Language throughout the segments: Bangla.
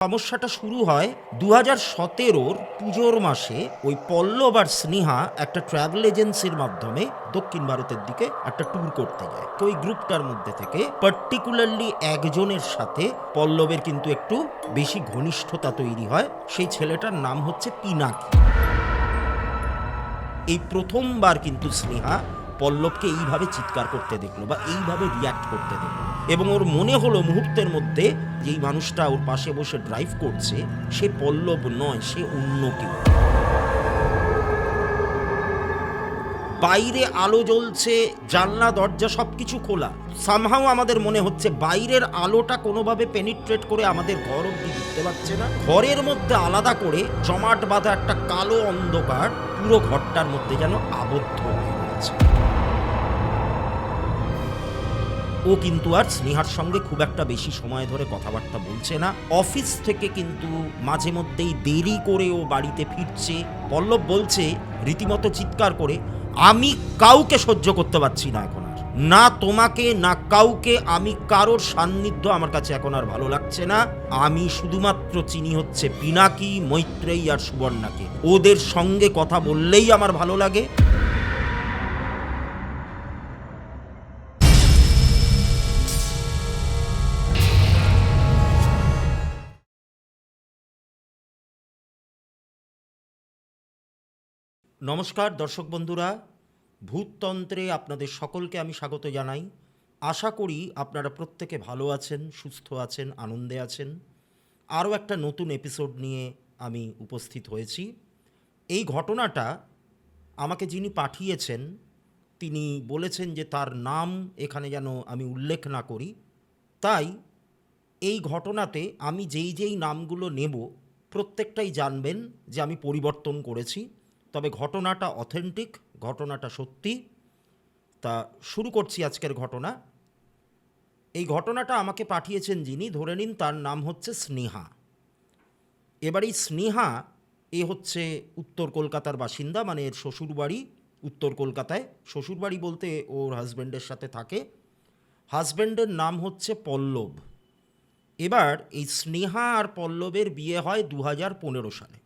সমস্যাটা শুরু হয় 2017-র পুজোর মাসে। ওই পল্লব আর স্নেহা একটা ট্রাভেল এজেন্সির মাধ্যমে দক্ষিণ ভারতের দিকে একটা ট্যুর করতে যায়। তো ওই গ্রুপটার মধ্যে থেকে পার্টিকুলারলি একজনের সাথে পল্লবের কিন্তু একটু বেশি ঘনিষ্ঠতা তৈরি হয়। সেই ছেলেটার নাম হচ্ছে পিনাকি। এই প্রথমবার কিন্তু স্নেহা পল্লবকে এইভাবে চিৎকার করতে দেখলো বা এইভাবে রিয়াক্ট করতে দেখলো, এবং ওর মনে হলো মুহূর্তের মধ্যে যেই মানুষটা ওর পাশে বসে ড্রাইভ করছে সে পল্লব নয়, সে অন্য কেউ। বাইরে আলো জ্বলছে, জানলা দরজা সবকিছু খোলা, সামহাও আমাদের মনে হচ্ছে বাইরের আলোটা কোনোভাবে পেনিট্রেট করে আমাদের ঘর অব্দি ঢুকতে পারছে না। ঘরের মধ্যে আলাদা করে জমাট বাঁধা একটা কালো অন্ধকার পুরো ঘরটার মধ্যে যেন আবদ্ধ হয়ে রয়েছে। ও কিন্তু আর স্নেহার সঙ্গে খুব একটা বেশি সময় ধরে কথাবার্তা বলছে না। অফিস থেকে কিন্তু মাঝে মধ্যেই দেরি করে ও বাড়িতে ফিরছে। পল্লব বলছে রীতিমতো চিৎকার করে, আমি কাউকে সহ্য করতে পারছি না এখন আর, না তোমাকে না কাউকে, আমি কারোর সান্নিধ্য আমার কাছে এখন আর ভালো লাগছে না। আমি শুধুমাত্র চিনি হচ্ছে পিনাকি, মৈত্রেয়ী আর সুবর্ণাকে। ওদের সঙ্গে কথা বললেই আমার ভালো লাগে। নমস্কার দর্শক বন্ধুরা, ভূততন্ত্রে আপনাদের সকলকে আমি স্বাগত জানাই। আশা করি আপনারা প্রত্যেকে ভালো আছেন, সুস্থ আছেন, আনন্দে আছেন। আরও একটা নতুন এপিসোড নিয়ে আমি উপস্থিত হয়েছি। এই ঘটনাটা আমাকে যিনি পাঠিয়েছেন তিনি বলেছেন যে তার নাম এখানে যেন আমি উল্লেখ না করি। তাই এই ঘটনাতে আমি যেই যেই নামগুলো নেব প্রত্যেকটাই জানবেন যে আমি পরিবর্তন করেছি, তবে ঘটনাটা অথেন্টিক, ঘটনাটা সত্যি। তা শুরু করছি আজকের ঘটনা। এই ঘটনাটা আমাকে পাঠিয়েছেন যিনি, ধরে নিন তার নাম হচ্ছে স্নেহা। এবার এই স্নেহা হচ্ছে উত্তর কলকাতার বাসিন্দা, মানে এর শ্বশুরবাড়ি উত্তর কলকাতায়। শ্বশুরবাড়ি বলতে ওর হাজব্যান্ডের সাথে থাকে। হাজব্যান্ডের নাম হচ্ছে পল্লব। এবার এই স্নেহা আর পল্লবের বিয়ে হয় 2015 সালে।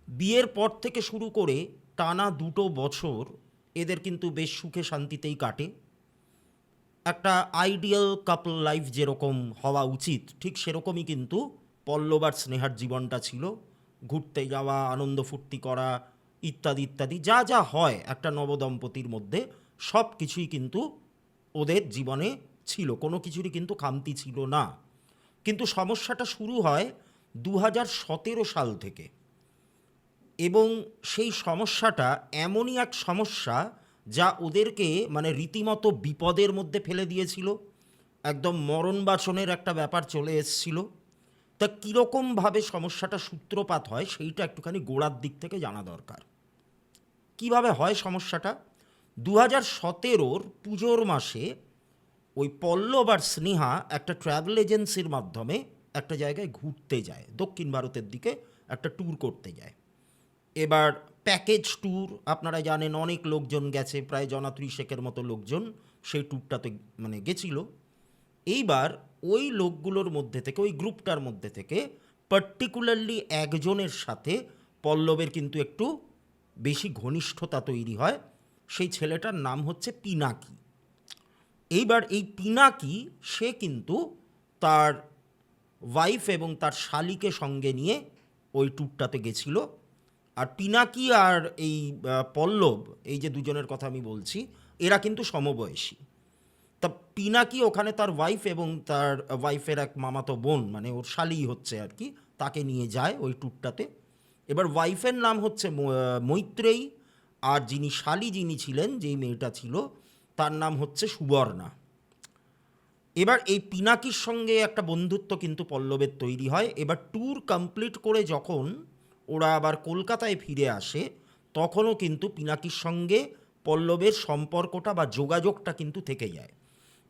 বিয়ের পর থেকে শুরু করে টানা 2 বছর এদের কিন্তু বেশ সুখে শান্তিতেই কাটে। একটা আইডিয়াল কাপল লাইফ যেরকম হওয়া উচিত ঠিক সেরকমই কিন্তু পল্লব আর স্নেহার জীবনটা ছিল। ঘুরতে যাওয়া, আনন্দ ফুর্তি করা, ইত্যাদি ইত্যাদি যা যা হয় একটা নবদম্পতির মধ্যে, সব কিছুই কিন্তু ওদের জীবনে ছিল, কোনো কিছুরই কিন্তু খামতি ছিল না। কিন্তু সমস্যাটা শুরু হয় 2017 সাল থেকে, এবং সেই সমস্যাটা এমনই এক সমস্যা যা ওদেরকে মানে রীতিমতো বিপদের মধ্যে ফেলে দিয়েছিল। একদম মরণ বাঁচনের একটা ব্যাপার চলে এসেছিল। তা কীরকমভাবে সমস্যাটা সূত্রপাত হয় সেইটা একটুখানি গোড়ার দিক থেকে জানা দরকার। কিভাবে হয় সমস্যাটা? 2017-র পুজোর মাসে ওই পল্লব আর স্নেহা একটা ট্রাভেল এজেন্সির মাধ্যমে একটা জায়গায় ঘুরতে যায়, দক্ষিণ ভারতের দিকে একটা ট্যুর করতে যায়। এবার প্যাকেজ ট্যুর, আপনারা জানেন অনেক লোকজন গেছে, প্রায় 30-এর মতো লোকজন সেই ট্যুরটাতে মানে গেছিল। এইবার ওই লোকগুলোর মধ্যে থেকে, ওই গ্রুপটার মধ্যে থেকে পার্টিকুলারলি একজনের সাথে পল্লবের কিন্তু একটু বেশি ঘনিষ্ঠতা তৈরি হয়। সেই ছেলেটার নাম হচ্ছে পিনাকি। এইবার এই পিনাকি সে কিন্তু তার ওয়াইফ এবং তার শালিকে সঙ্গে নিয়ে ওই ট্যুরটাতে গেছিল। আর পিনাকি আর এই পল্লব, এই যে দুজনের কথা আমি বলছি, এরা কিন্তু সমবয়সী। তা পিনাকি ওখানে তার ওয়াইফ এবং তার ওয়াইফের এক মামাতো বোন, মানে ওর শালি হচ্ছে আর কি, তাকে নিয়ে যায় ওই ট্যুরটাতে। এবার ওয়াইফের নাম হচ্ছে মৈত্রেয়ী, আর যিনি শালি যিনি ছিলেন, যেই মেয়েটা ছিল, তার নাম হচ্ছে সুবর্ণা। এবার এই পিনাকির সঙ্গে একটা বন্ধুত্ব কিন্তু পল্লবের তৈরি হয়। এবার ট্যুর কমপ্লিট করে যখন ওরা আবার কলকাতায় ফিরে আসে তখনও কিন্তু পিনাকির সঙ্গে পল্লবের সম্পর্কটা বা যোগাযোগটা কিন্তু থেকে যায়,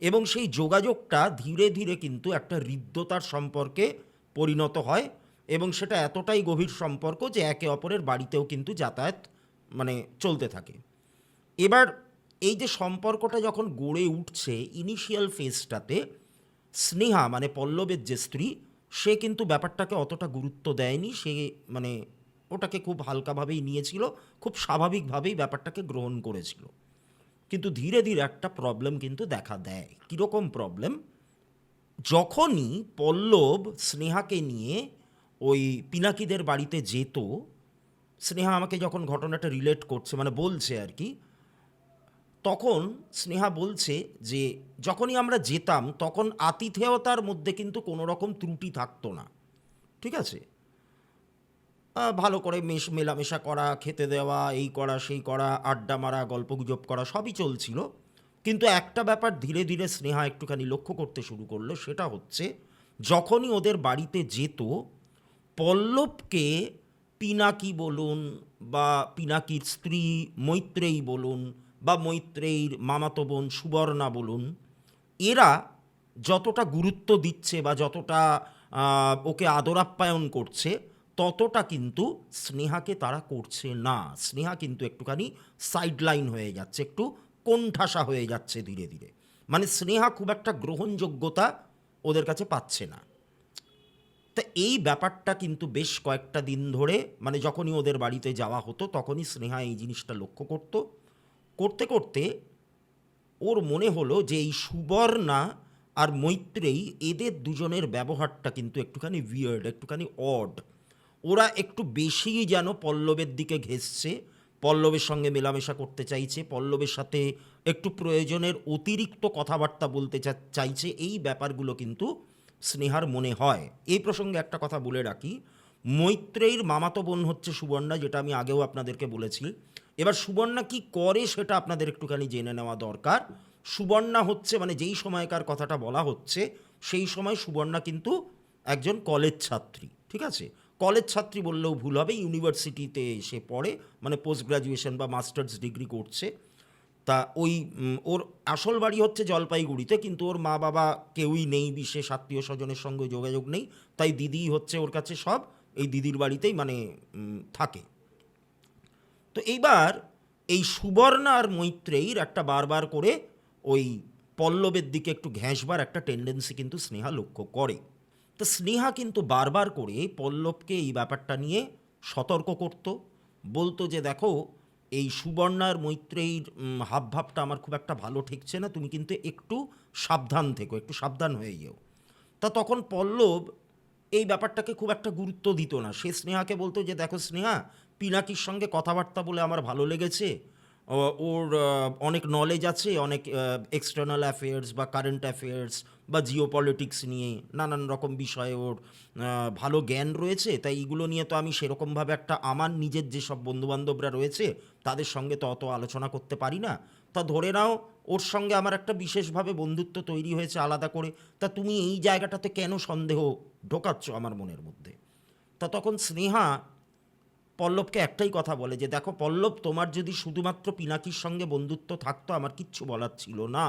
এবং সেই যোগাযোগটা ধীরে ধীরে কিন্তু একটা হৃদ্যতার সম্পর্কে পরিণত হয়, এবং সেটা এতটাই গভীর সম্পর্ক যে একে অপরের বাড়িতেও কিন্তু যাতায়াত মানে চলতে থাকে। এবার এই যে সম্পর্কটা যখন গড়ে উঠছে, ইনিশিয়াল ফেজটাতে স্নেহা মানে পল্লবের যে স্ত্রী, সে কিন্তু ব্যাপারটাকে অতটা গুরুত্ব দেয়নি। সে মানে ওটাকে খুব হালকাভাবেই নিয়েছিল, খুব স্বাভাবিকভাবেই ব্যাপারটাকে গ্রহণ করেছিল। কিন্তু ধীরে ধীরে একটা প্রবলেম কিন্তু দেখা দেয়। কীরকম প্রবলেম? যখনই পল্লব স্নেহাকে নিয়ে ওই পিনাকিদের বাড়িতে যেত, স্নেহা আমাকে যখন ঘটনাটা রিলেট করছে, মানে বলছে আর কি, তখন স্নেহা বলছে যে যখনই আমরা যেতাম তখন আতিথেয়তার মধ্যে কিন্তু কোনো রকম ত্রুটি থাকতো না। ঠিক আছে? ভালো করে মেলামেশা করা, খেতে দেওয়া, এই করা সেই করা, আড্ডা মারা, গল্পগুজব করা, সবই চলছিল। কিন্তু একটা ব্যাপার ধীরে ধীরে স্নেহা একটুখানি লক্ষ্য করতে শুরু করলো, সেটা হচ্ছে যখনই ওদের বাড়িতে যেত, পল্লবকে পিনাকি বলুন বা পিনাকির স্ত্রী মৈত্রেয়ী বলুন বা মৈত্রেয়ীর মামাতো বোন সুবর্ণা বলুন, এরা যতটা গুরুত্ব দিচ্ছে বা যতটা ওকে আদর আপ্যায়ন করছে, ততটা কিন্তু স্নেহাকে তারা করছে না। স্নেহা কিন্তু একটুখানি সাইডলাইন হয়ে যাচ্ছে, একটু কোণঠাসা হয়ে যাচ্ছে ধীরে ধীরে। মানে স্নেহা খুব একটা গ্রহণযোগ্যতা ওদের কাছে পাচ্ছে না। তা এই ব্যাপারটা কিন্তু বেশ কয়েকটা দিন ধরে, মানে যখনই ওদের বাড়িতে যাওয়া হতো তখনই স্নেহা এই জিনিসটা লক্ষ্য করত। করতে করতে ওর মনে হলো যে এই সুবর্ণা আর মৈত্রেয়ী, এদের দুজনের ব্যবহারটা কিন্তু একটুখানি উইয়ার্ড, একটুখানি অড। ওরা একটু বেশিই যেন পল্লবের দিকে ঘেঁষছে, পল্লবের সঙ্গে মেলামেশা করতে চাইছে, পল্লবের সাথে একটু প্রয়োজনের অতিরিক্ত কথাবার্তা বলতে চাইছে। এই ব্যাপারগুলো কিন্তু স্নেহার মনে হয়। এই প্রসঙ্গে একটা কথা বলে রাখি, মৈত্রেয়ীর মামাতো বোন হচ্ছে সুবর্ণা, যেটা আমি আগেও আপনাদেরকে বলেছি। এবার সুবর্ণা কি করে সেটা আপনাদের একটুখানি জেনে নেওয়া দরকার। সুবর্ণা হচ্ছে, মানে যেই সময়কার কথাটা বলা হচ্ছে, সেই সময় সুবর্ণা কিন্তু একজন কলেজ ছাত্রী। ঠিক আছে? কলেজ ছাত্রী বললেও ভুল হবে, ইউনিভার্সিটিতে সে পড়ে, মানে পোস্ট গ্র্যাজুয়েশন বা মাস্টার্স ডিগ্রি করছে। তা ওই ওর আসল বাড়ি হচ্ছে জলপাইগুড়িতে, কিন্তু ওর মা বাবা কেউই নেই, বিশেষ আত্মীয় স্বজনের সঙ্গে যোগাযোগ নেই, তাই দিদি হচ্ছে ওর কাছে সব। এই দিদির বাড়িতেই মানে থাকে। তো এইবার এই সুবর্ণা আর মৈত্রেয়ীর একটা বারবার করে ওই পল্লবের দিকে একটু ঘেঁষবার একটা টেন্ডেন্সি কিন্তু স্নেহা লক্ষ্য করে। তো স্নেহা কিন্তু বারবার করে পল্লবকে এই ব্যাপারটা নিয়ে সতর্ক করত, বলতো যে দেখো, এই সুবর্ণার মৈত্রেয়ীর হাবভাবটা আমার খুব একটা ভালো ঠেকছে না, তুমি কিন্তু একটু সাবধান থেকো, একটু সাবধান হয়ে যেও। তা তখন পল্লব এই ব্যাপারটাকে খুব একটা গুরুত্ব দিত না। সে স্নেহাকে বলতো যে দেখো স্নেহা, পিনাকির সঙ্গে কথাবার্তা বলে আমার ভালো লেগেছে, ওর অনেক নলেজ আছে, অনেক এক্সটার্নাল অ্যাফেয়ার্স বা কারেন্ট অ্যাফেয়ার্স বা জিও পলিটিক্স নিয়ে নানান রকম বিষয়ে ওর ভালো জ্ঞান রয়েছে, তাই এগুলো নিয়ে তো আমি সেরকমভাবে একটা আমার নিজের যেসব বন্ধুবান্ধবরা রয়েছে তাদের সঙ্গে তো অত আলোচনা করতে পারি না। তা ধরে নাও ওর সঙ্গে আমার একটা বিশেষভাবে বন্ধুত্ব তৈরি হয়েছে আলাদা করে, তা তুমি এই জায়গাটাতে কেন সন্দেহ ঢোকাচ্ছ আমার মনের মধ্যে? তা তখন স্নেহা পল্লবকে একটাই কথা বলে যে দেখো পল্লব, তোমার যদি শুধুমাত্র পিনাকির সঙ্গে বন্ধুত্ব থাকতো আমার কিচ্ছু বলার ছিল না,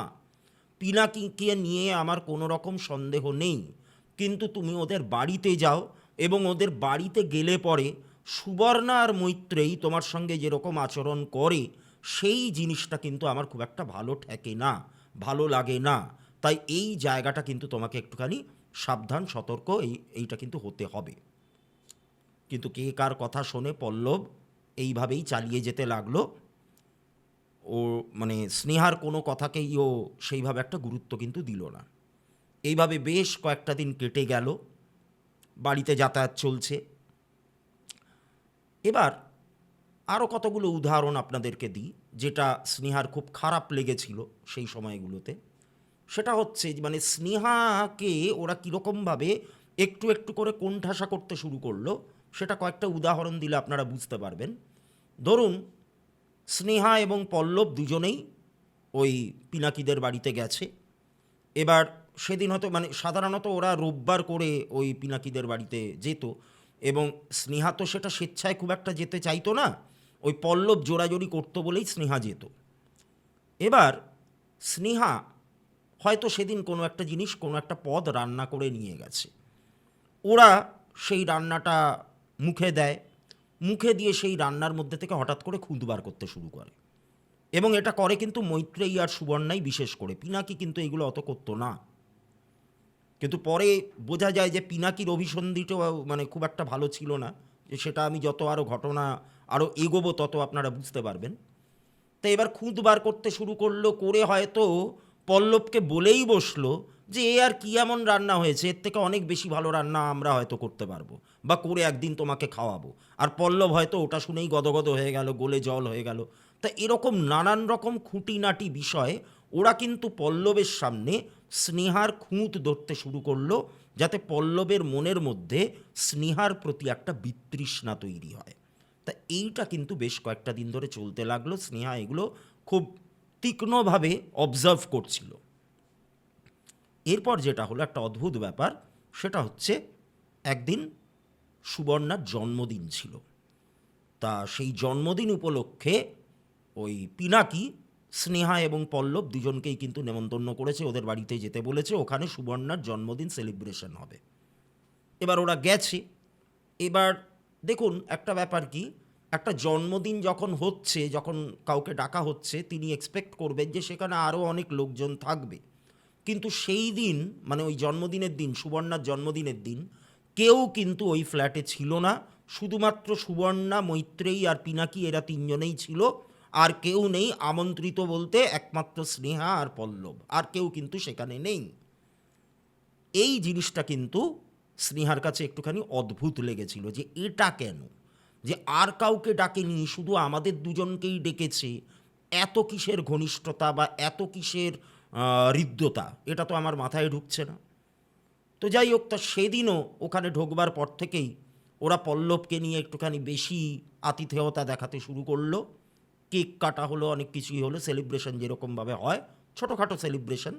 পিনাকিকে নিয়ে আমার কোনো রকম সন্দেহ নেই, কিন্তু তুমি ওদের বাড়িতে যাও এবং ওদের বাড়িতে গেলে পরে সুবর্ণা আর মৈত্রেয়ী তোমার সঙ্গে যেরকম আচরণ করে, সেই জিনিসটা কিন্তু আমার খুব একটা ভালো ঠেকে না, ভালো লাগে না। তাই এই জায়গাটা কিন্তু তোমাকে একটুখানি সাবধান, সতর্ক এইটা কিন্তু হতে হবে। কিন্তু কে কার কথা শোনে পল্লব এইভাবেই চালিয়ে যেতে লাগলো। ও মানে স্নেহার কোনো কথাকেই ও সেইভাবে একটা গুরুত্ব কিন্তু দিল না। এইভাবে বেশ কয়েকটা দিন কেটে গেল, বাড়িতে যাতায়াত চলছে। এবার আরও কতগুলো উদাহরণ আপনাদেরকে দিই, যেটা স্নেহার খুব খারাপ লেগেছিল সেই সময়গুলোতে। সেটা হচ্ছে মানে স্নেহাকে ওরা কীরকমভাবে একটু একটু করে কোণঠাসা করতে শুরু করলো, সেটা কয়েকটা উদাহরণ দিলে আপনারা বুঝতে পারবেন। ধরুন, স্নেহা এবং পল্লব দুজনেই ওই পিনাকিদের বাড়িতে গেছে। এবার সেদিন হয়তো মানে সাধারণত ওরা রোববার করে ওই পিনাকিদের বাড়িতে যেত, এবং স্নেহা তো সেটা স্বেচ্ছায় খুব একটা যেতে চাইতো না, ওই পল্লব জোরাজোরি করতো বলেই স্নেহা যেত। এবার স্নেহা হয়তো সেদিন কোনো একটা জিনিস, কোনো একটা পদ রান্না করে নিয়ে গেছে। ওরা সেই রান্নাটা মুখে দেয়, মুখে দিয়ে সেই রান্নার মধ্যে থেকে হঠাৎ করে খুঁত বার করতে শুরু করে, এবং এটা করে কিন্তু মৈত্রেয়ী আর সুবর্ণাই বিশেষ করে, পিনাকি কিন্তু এগুলো অত করতো না। কিন্তু পরে বোঝা যায় যে পিনাকির অভিসন্ধিটাও মানে খুব একটা ভালো ছিল না। সেটা আমি যত আরও ঘটনা আরও এগোবো তত আপনারা বুঝতে পারবেন। তো এবার খুঁত বার করতে শুরু করলো, করে হয়তো পল্লবকে বলেই বসলো যে এ আর কি এমন রান্না হয়েছে, এর থেকে অনেক বেশি ভালো রান্না আমরা হয়তো করতে পারবো, বা করে একদিন তোমাকে খাওয়াবো। আর পল্লব হয়তো ওটা শুনেই গদগদ হয়ে গেল, গোলে জল হয়ে গেল। তা এরকম নানান রকম খুঁটিনাটি বিষয় ওরা কিন্তু পল্লবের সামনে স্নেহার খুঁত ধরতে শুরু করলো, যাতে পল্লবের মনের মধ্যে স্নেহার প্রতি একটা বিতৃষ্ণা তৈরি হয়। তা এইটা কিন্তু বেশ কয়েকটা দিন ধরে চলতে লাগলো। স্নেহা এগুলো খুব তীক্ষ্ণভাবে অবজার্ভ করছিল। এরপর যেটা হলো একটা অদ্ভুত ব্যাপার, সেটা হচ্ছে একদিন সুবর্ণার জন্মদিন ছিল। তা সেই জন্মদিন উপলক্ষে ওই পিনাকি স্নেহা এবং পল্লব দুজনকেই কিন্তু নেমন্তন্ন করেছে, ওদের বাড়িতে যেতে বলেছে, ওখানে সুবর্ণার জন্মদিন সেলিব্রেশন হবে। এবার ওরা গেছে। এবার দেখুন একটা ব্যাপার কি, একটা জন্মদিন যখন হচ্ছে, যখন কাউকে ডাকা হচ্ছে, তিনি এক্সপেক্ট করবেন যে সেখানে আরও অনেক লোকজন থাকবে। কিন্তু সেই দিন মানে ওই জন্মদিনের দিন, সুবর্ণার জন্মদিনের দিন, কেউ কিন্তু ওই ফ্ল্যাটে ছিল না। শুধুমাত্র সুবর্ণা, মৈত্রেয়ী আর পিনাকি, এরা তিনজনেই ছিল। আর কেউ নেই আমন্ত্রিত বলতে, একমাত্র স্নেহা আর পল্লব, আর কেউ কিন্তু সেখানে নেই। এই জিনিসটা কিন্তু স্নেহার কাছে একটুখানি অদ্ভুত লেগেছিল যে এটা কেন, যে আর কাউকে ডাকেনি, শুধু আমাদের দুজনকেই ডেকেছে, এত কিসের ঘনিষ্ঠতা বা এত কিসের হৃদ্যতা, এটা তো আমার মাথায় ঢুকছে না। তো যাই হোক, তা সেদিনও ওখানে ঢোকবার পর থেকেই ওরা পল্লবকে নিয়ে একটুখানি বেশি আতিথেয়তা দেখাতে শুরু করলো। কেক কাটা হলো, অনেক কিছুই হলো, সেলিব্রেশন যেরকমভাবে হয়, ছোটোখাটো সেলিব্রেশন।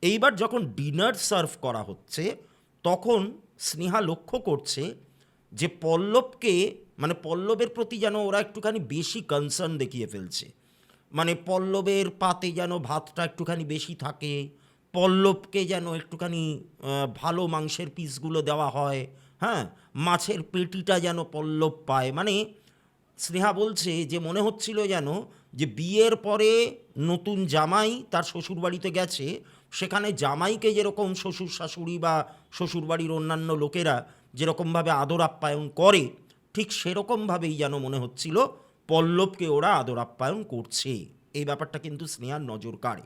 এইবার যখন ডিনার সার্ভ করা হচ্ছে, তখন স্নেহা লক্ষ্য করছে যে পল্লবকে, মানে পল্লবের প্রতি যেন ওরা একটুখানি বেশি কনসার্ন দেখিয়ে ফেলছে। মানে পল্লবের পাতে যেন ভাতটা একটুখানি বেশি থাকে, পল্লবকে যেন একটুখানি ভালো মাংসের পিসগুলো দেওয়া হয়, হ্যাঁ, মাছের পেটিটা যেন পল্লব পায়। মানে স্নেহা বলছে যে মনে হচ্ছিল যেন যে বিয়ের পরে নতুন জামাই তার শ্বশুরবাড়িতে গেছে, সেখানে জামাইকে যেরকম শ্বশুর শাশুড়ি বা শ্বশুরবাড়ির অন্যান্য লোকেরা যেরকমভাবে আদর আপ্যায়ন করে, ঠিক সেরকমভাবেই যেন মনে হচ্ছিল পল্লবকে ওরা আদর আপ্যায়ন করছে। এই ব্যাপারটা কিন্তু স্নেহার নজর কাড়ে।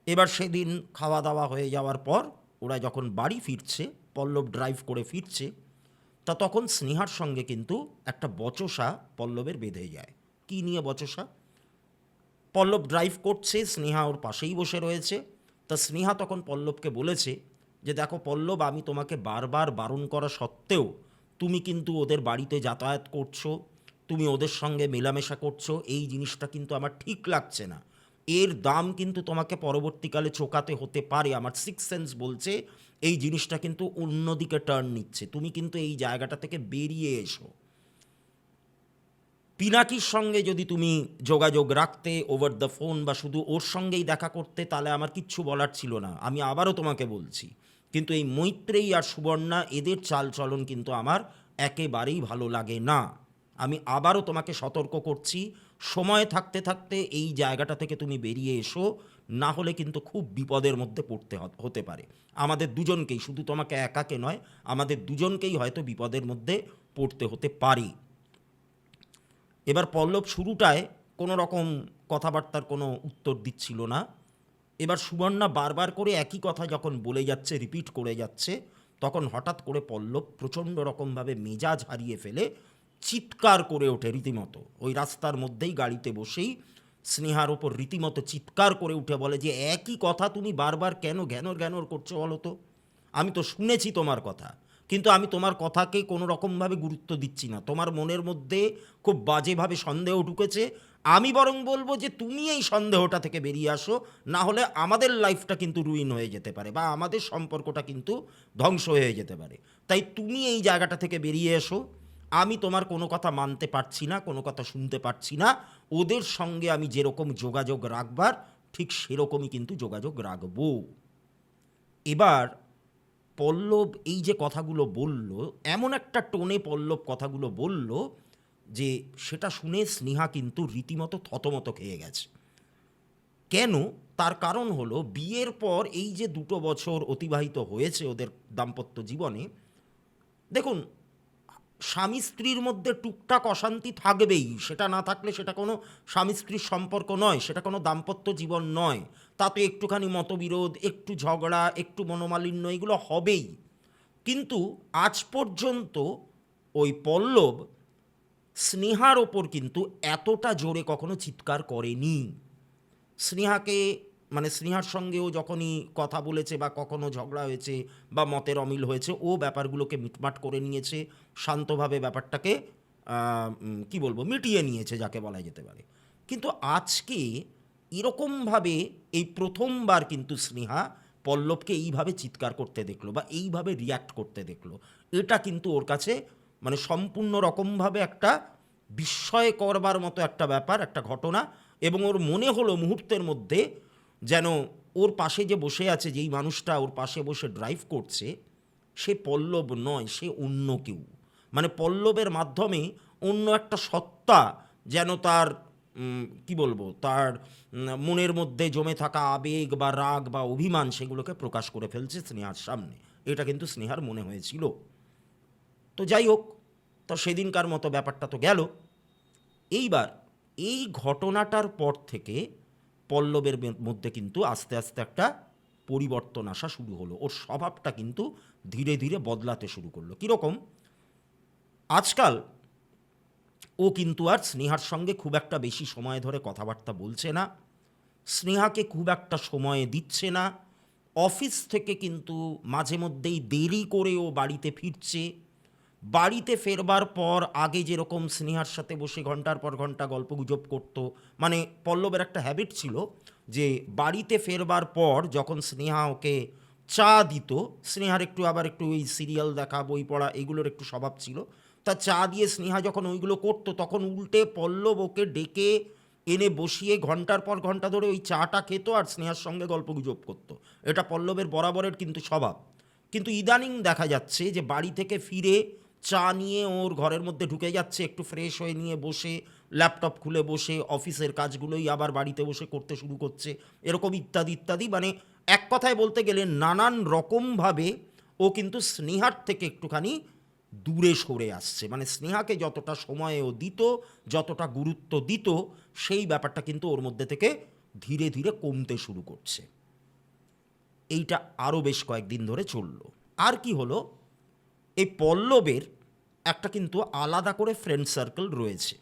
এবার সেদিন খাওয়া দাওয়া হয়ে যাওয়ার পর ওরা যখন বাড়ি ফিরছে, পল্লব ড্রাইভ করে ফিরছে, তা তখন স্নেহার সঙ্গে কিন্তু একটা বচসা পল্লবের বেঁধে যায়। কী নিয়ে বচসা? পল্লব ড্রাইভ করছে, স্নেহা ওর পাশেই বসে রয়েছে। তা স্নেহা তখন পল্লবকে বলেছে যে দেখো পল্লব, আমি তোমাকে বারবার বারণ করা সত্ত্বেও তুমি কিন্তু ওদের বাড়িতে যাতায়াত করছো, তুমি ওদের সঙ্গে মেলামেশা করছো, এই জিনিসটা কিন্তু আমার ঠিক লাগছে না। এর দাম কিন্তু তোমাকে পরবর্তীকালে চোকাতে হতে পারে। আমার সিক্স সেন্স বলছে এই জিনিসটা কিন্তু অন্যদিকে টার্ন নিচ্ছে, তুমি কিন্তু এই জায়গাটা থেকে বেরিয়ে এসো। পিনাকির সঙ্গে যদি তুমি যোগাযোগ রাখতে ওভার দ্য ফোন বা শুধু ওর সঙ্গেই দেখা করতে, তাহলে আমার কিচ্ছু বলার ছিল না, আমি আবারও তোমাকে বলছি। কিন্তু এই মৈত্রেয়ী আর সুবর্ণা, এদের চালচলন কিন্তু আমার একেবারেই ভালো লাগে না। আমি আবারও তোমাকে সতর্ক করছি, সময় থাকতে থাকতে এই জায়গাটা থেকে তুমি বেরিয়ে এসো, না হলে কিন্তু খুব বিপদের মধ্যে পড়তে হতে পারে। আমাদের দুজনকেই, শুধু তোমাকে একাকে নয়, আমাদের দুজনকেই হয়তো বিপদের মধ্যে পড়তে হতে পারে। এবার পল্লব শুরুটায় কোনো রকম কথাবার্তার কোনো উত্তর দিচ্ছিল না। এবার সুবর্ণা বারবার করে একই কথা যখন বলে যাচ্ছে, রিপিট করে যাচ্ছে, তখন হঠাৎ করে পল্লব প্রচণ্ড রকমভাবে মেজাজ হারিয়ে ফেলে চিৎকার করে ওঠে রীতিমতো। ওই রাস্তার মধ্যেই গাড়িতে বসেই স্নেহার ওপর রীতিমতো চিৎকার করে উঠে বলে যে একই কথা তুমি বারবার কেন ঘ্যানর ঘ্যানর করছো বলো তো? আমি তো শুনেছি তোমার কথা, কিন্তু আমি তোমার কথাকে কোনো রকমভাবে গুরুত্ব দিচ্ছি না। তোমার মনের মধ্যে খুব বাজেভাবে সন্দেহ ঢুকেছে। আমি বরং বলবো যে তুমি এই সন্দেহটা থেকে বেরিয়ে আসো, না হলে আমাদের লাইফটা কিন্তু রুইন হয়ে যেতে পারে, বা আমাদের সম্পর্কটা কিন্তু ধ্বংস হয়ে যেতে পারে। তাই তুমি এই জায়গাটা থেকে বেরিয়ে এসো। আমি তোমার কোনো কথা মানতে পারছি না, কোনো কথা শুনতে পারছি না। ওদের সঙ্গে আমি যেরকম যোগাযোগ রাখবার, ঠিক সেরকমই কিন্তু যোগাযোগ রাখবো। এবার পল্লব এই যে কথাগুলো বলল, এমন একটা টোনে পল্লব কথাগুলো বলল যে সেটা শুনে স্নেহা কিন্তু রীতিমতো থতমত খেয়ে গেছে। কেন? তার কারণ হলো বিয়ের পর এই যে ২ বছর অতিবাহিত হয়েছে ওদের দাম্পত্য জীবনে, দেখুন স্বামী স্ত্রীর মধ্যে টুকটাক অশান্তি থাকবেই। সেটা না থাকলে সেটা কোনো স্বামী স্ত্রীর সম্পর্ক নয়, সেটা কোনো দাম্পত্য জীবন নয়। তাতে একটুখানি মতবিরোধ, একটু ঝগড়া, একটু মনোমালিন্য এগুলো হবেই। কিন্তু আজ পর্যন্ত ওই পল্লব স্নেহার ওপর কিন্তু এতটা জোরে কখনো চিৎকার করেনি। স্নেহাকে মানে স্নেহার সঙ্গেও যখনই কথা বলেছে বা কখনো ঝগড়া হয়েছে বা মতের অমিল হয়েছে, ও ব্যাপারগুলোকে মিটমাট করে নিয়েছে, শান্তভাবে ব্যাপারটাকে কি বলবো, মিটিয়ে নিয়েছে যাকে বলা যেতে পারে। কিন্তু আজকে এরকমভাবে এই প্রথমবার কিন্তু স্নেহা পল্লবকে এইভাবে চিৎকার করতে দেখলো বা এইভাবে রিয়্যাক্ট করতে দেখলো। এটা কিন্তু ওর কাছে মানে সম্পূর্ণ রকমভাবে একটা বিস্ময় করবার মতো একটা ব্যাপার, একটা ঘটনা। এবং ওর মনে হলো মুহূর্তের মধ্যে যেন ওর পাশে যে বসে আছে, যেই মানুষটা ওর পাশে বসে ড্রাইভ করছে, সে পল্লব নয়, সে অন্য কেউ। মানে পল্লবের মাধ্যমে অন্য একটা সত্তা যেন তার কি বলবো, তার মনের মধ্যে জমে থাকা আবেগ বা রাগ বা অভিমান সেগুলোকে প্রকাশ করে ফেলছে স্নেহার সামনে। এটা কিন্তু স্নেহার মনে হয়েছিল। তো যাই হোক, তো সেদিনকার মতো ব্যাপারটা তো গেল। এইবার এই ঘটনাটার পর থেকে পল্লবের মধ্যে কিন্তু আস্তে আস্তে একটা পরিবর্তন আসা শুরু হলো। ওর স্বভাবটা কিন্তু ধীরে ধীরে বদলাতে শুরু করলো। কীরকম? আজকাল ও কিন্তু আর স্নেহার সঙ্গে খুব একটা বেশি সময় ধরে কথাবার্তা বলছে না, স্নেহাকে খুব একটা সময় দিচ্ছে না। অফিস থেকে কিন্তু মাঝে মধ্যেই দেরি করে ও বাড়িতে ফিরছে। বাড়িতে ফেরবার পর আগে যেরকম স্নেহার সাথে বসে ঘন্টার পর ঘন্টা গল্পগুজব করতো, মানে পল্লবের একটা হ্যাবিট ছিল যে বাড়িতে ফেরবার পর যখন স্নেহা ওকে চা দিত, স্নেহার একটু আবার একটু ওই সিরিয়াল দেখা, বই পড়া এগুলোর একটু স্বভাব ছিল। তা চা দিয়ে স্নেহা যখন ওইগুলো করতো, তখন উল্টে পল্লব ওকে ডেকে এনে বসিয়ে ঘন্টার পর ঘন্টা ধরে ওই চাটা খেত আর স্নেহার সঙ্গে গল্পগুজব করতো। এটা পল্লবের বরাবরের কিন্তু স্বভাব। কিন্তু ইদানিং দেখা যাচ্ছে যে বাড়ি থেকে ফিরে চা নিয়ে ওর ঘরের মধ্যে ঢুকে যাচ্ছে, একটু ফ্রেশ হয়ে নিয়ে বসে ল্যাপটপ খুলে বসে অফিসের কাজগুলোই আবার বাড়িতে বসে করতে শুরু করছে, এরকম ইত্যাদি ইত্যাদি। মানে এক কথায় বলতে গেলে নানান রকমভাবে ও কিন্তু স্নেহার থেকে একটুখানি দূরে সরে আসছে। মানে স্নেহাকে যতটা সময় ও দিত, যতটা গুরুত্ব দিত, সেই ব্যাপারটা কিন্তু ওর মধ্যে থেকে ধীরে ধীরে কমতে শুরু করছে। এইটা আরও বেশ কয়েকদিন ধরে চলল। আর কি হলো, এই পল্লবের একটা কিন্তু আলাদা করে ফ্রেন্ড সার্কেল রয়েছে।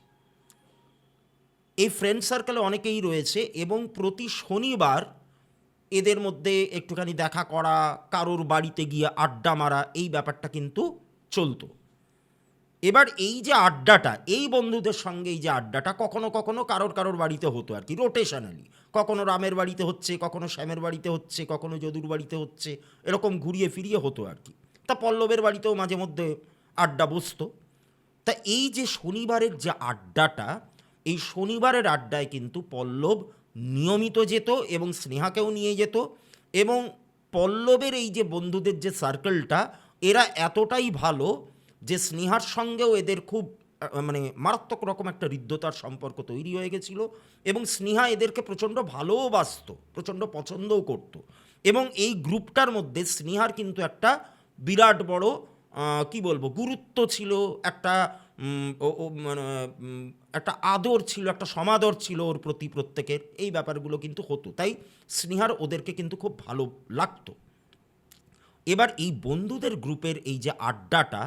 এই ফ্রেন্ড সার্কেলে অনেকেই রয়েছে এবং প্রতি শনিবার এদের মধ্যে একটুখানি দেখা করা, কারোর বাড়িতে গিয়ে আড্ডা মারা, এই ব্যাপারটা কিন্তু চলতো। এবার এই যে আড্ডাটা, এই বন্ধুদের সঙ্গে এই যে আড্ডাটা কখনো কখনো কারোর কারোর বাড়িতে হতো আর কি, রোটেশনালি। কখনো রামের বাড়িতে হচ্ছে, কখনো শ্যামের বাড়িতে হচ্ছে, কখনো যদুর বাড়িতে হচ্ছে, এরকম ঘুরিয়ে ফিরিয়ে হতো আর কি। তা পল্লবের বাড়িতেও মাঝে মধ্যে আড্ডা বসতো। তা এই যে শনিবারের যে আড্ডাটা, এই শনিবারের আড্ডায় কিন্তু পল্লব নিয়মিত যেত এবং স্নেহাকেও নিয়ে যেত। এবং পল্লবের এই যে বন্ধুদের যে সার্কেলটা, এরা এতটাই ভালো যে স্নেহার সঙ্গেও এদের খুব মানে মারাত্মক রকম একটা হৃদ্যতার সম্পর্ক তৈরি হয়ে গেছিল। এবং স্নেহা এদেরকে প্রচণ্ড ভালোবাসত, প্রচণ্ড পছন্দও করত। এবং এই গ্রুপটার মধ্যে স্নেহার কিন্তু একটা বিরাট বড় কি বলবো গুরুত্ব ছিল, একটা মানে একটা আদর ছিল, একটা সমাদর ছিল ওর প্রতি প্রত্যেকের। এই ব্যাপারগুলো কিন্তু হতো, তাই স্নেহার ওদেরকে কিন্তু খুব ভালো লাগতো। এবার এই বন্ধুদের গ্রুপের এই যে আড্ডাটা,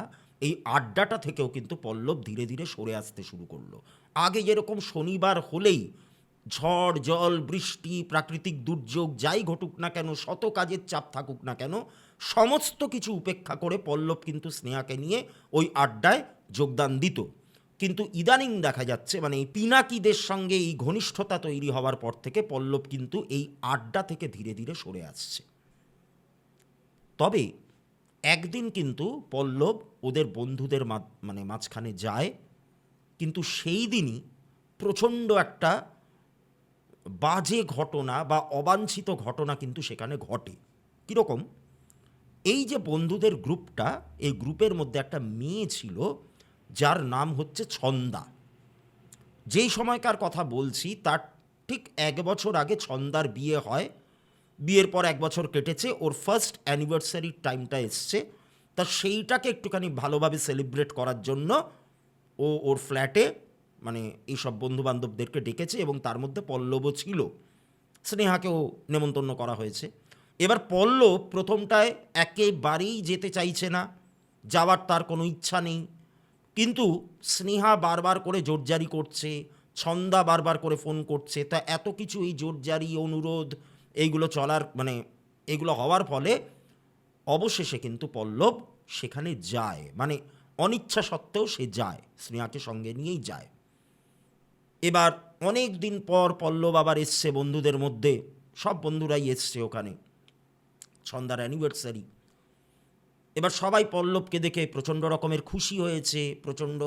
এই আড্ডাটা থেকেও কিন্তু পল্লব ধীরে ধীরে সরে আসতে শুরু করলো। আগে যেরকম শনিবার হলেই ঝড় জল বৃষ্টি প্রাকৃতিক দুর্যোগ যাই ঘটুক না কেন, শত কাজের চাপ থাকুক না কেন, সমস্ত কিছু উপেক্ষা করে পল্লব কিন্তু স্নেহাকে নিয়ে ওই আড্ডায় যোগদান দিত। কিন্তু ইদানিং দেখা যাচ্ছে মানে এই পিনাকিদের সঙ্গে এই ঘনিষ্ঠতা তৈরি হওয়ার পর থেকে পল্লব কিন্তু এই আড্ডা থেকে ধীরে ধীরে সরে আসছে। তবে একদিন কিন্তু পল্লব ওদের বন্ধুদের মানে মাঝখানে যায়, কিন্তু সেই দিনই প্রচণ্ড একটা বাজে ঘটনা বা অবাঞ্ছিত ঘটনা কিন্তু সেখানে ঘটে। কীরকম? এই যে বন্ধুদের গ্রুপটা, এই গ্রুপের মধ্যে একটা মেয়ে ছিল যার নাম হচ্ছে ছন্দা। যেই সময়কার কথা বলছি তার ঠিক 1 বছর আগে ছন্দার বিয়ে হয়। বিয়ের পর 1 বছর কেটেছে, ওর ফার্স্ট অ্যানিভার্সারির টাইমটা এসছে। তা সেইটাকে একটুখানি ভালোভাবে সেলিব্রেট করার জন্য ও ওর ফ্ল্যাটে মানে এইসব বন্ধুবান্ধবদেরকে ডেকেছে, এবং তার মধ্যে পল্লবও ছিল। স্নেহাকেও নেমন্তন্ন করা হয়েছে। এবার পল্লব প্রথমটায় একেবারেই যেতে চাইছে না, যাওয়ার তার কোনো ইচ্ছা নেই। কিন্তু স্নেহা বারবার করে জোরজারি করছে, ছন্দা বারবার করে ফোন করছে। তা এত কিছু এই জোরজারি অনুরোধ এইগুলো চলার মানে এগুলো হওয়ার ফলে অবশেষে কিন্তু পল্লব সেখানে যায়, মানে অনিচ্ছা সত্ত্বেও সে যায়, স্নেহাকে সঙ্গে নিয়েই যায়। এবার অনেক দিন পর পল্লব আবার এসছে বন্ধুদের মধ্যে, সব বন্ধুরাই এসছে ওখানে, ছন্দার অ্যানিভার্সারি। এবার সবাই পল্লবকে দেখে প্রচণ্ড রকমের খুশি হয়েছে, প্রচণ্ড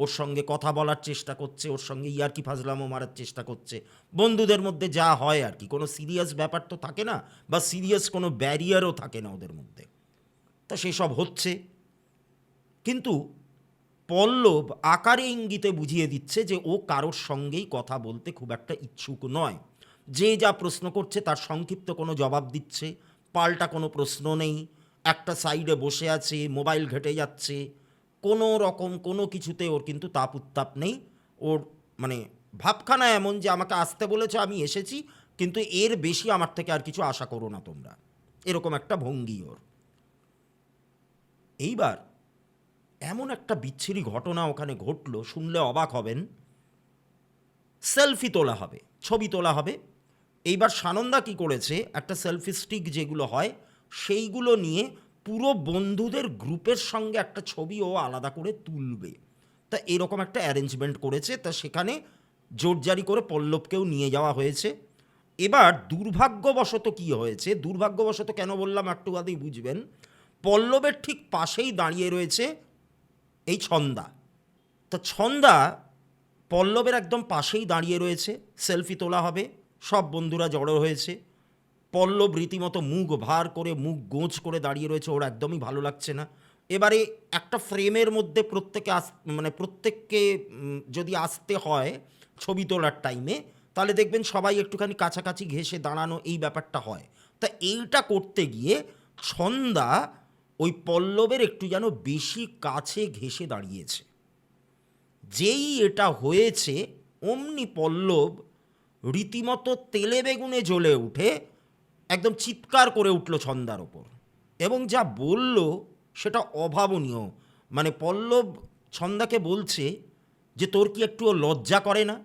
ওর সঙ্গে কথা বলার চেষ্টা করছে, ওর সঙ্গে ইয়ার্কি ফাজলামো মারার চেষ্টা করছে। বন্ধুদের মধ্যে যা হয় আর কি, কোনো সিরিয়াস ব্যাপার তো থাকে না, বা সিরিয়াস কোনো ব্যারিয়ারও থাকে না ওদের মধ্যে। তা সেসব হচ্ছে, কিন্তু পল্লব আকারে ইঙ্গিতে বুঝিয়ে দিচ্ছে যে ও কারোর সঙ্গেই কথা বলতে খুব একটা ইচ্ছুক নয়। যে যা প্রশ্ন করছে তার সংক্ষিপ্ত কোনো জবাব দিচ্ছে, পাল্টা কোনো প্রশ্ন নেই, একটা সাইডে বসে আছে, মোবাইল ঘেঁটে যাচ্ছে। কোনো রকম কোনো কিছুতে ওর কিন্তু তাপ উত্তাপ নেই। ওর মানে ভাবখানা এমন যে আমাকে আসতে বলেছে, আমি এসেছি, কিন্তু এর বেশি আমার থেকে আর কিছু আশা করো না তোমরা, এরকম একটা ভঙ্গি ওর। এইবার এমন একটা বিচ্ছিরি ঘটনা ওখানে ঘটল, শুনলে অবাক হবেন। সেলফি তোলা হবে, ছবি তোলা হবে। এইবার সানন্দা কি করেছে, একটা সেলফি স্টিক যেগুলো হয় সেইগুলো নিয়ে পুরো বন্ধুদের গ্রুপের সঙ্গে একটা ছবি ও আলাদা করে তুলবে। তা এরকম একটা অ্যারেঞ্জমেন্ট করেছে। তা সেখানে জোরজারি করে পল্লবকেও নিয়ে যাওয়া হয়েছে। এবার দুর্ভাগ্যবশত কি হয়েছে, দুর্ভাগ্যবশত কেন বললাম একটু বাদেই বুঝবেন। পল্লবের ঠিক পাশেই দাঁড়িয়ে রয়েছে এই ছন্দা। তা ছন্দা পল্লবের একদম পাশেই দাঁড়িয়ে রয়েছে, সেলফি তোলা হবে, সব বন্ধুরা জড়ো হয়েছে। পল্লব রীতিমতো মুখ ভার করে, মুখ গোঁজ করে দাঁড়িয়ে রয়েছে, ওর একদমই ভালো লাগছে না। এবারে একটা ফ্রেমের মধ্যে প্রত্যেকে মানে প্রত্যেককে যদি আসতে হয় ছবি তোলার টাইমে, তাহলে দেখবেন সবাই একটুখানি কাছাকাছি ঘেঁষে দাঁড়ানো, এই ব্যাপারটা হয়। তা এইটা করতে গিয়ে ছন্দা ওই পল্লবের একটু যেন বেশি কাছে ঘেঁষে দাঁড়িয়েছে। যেই এটা হয়েছে অমনি পল্লব রীতিমতো তেলে বেগুনে জ্বলে উঠে একদম চিৎকার করে উঠল ছন্দার ওপর, এবং যা বলল সেটা অভাবনীয়। মানে পল্লব ছন্দাকে বলছে যে তোর কি একটুও লজ্জা করে না?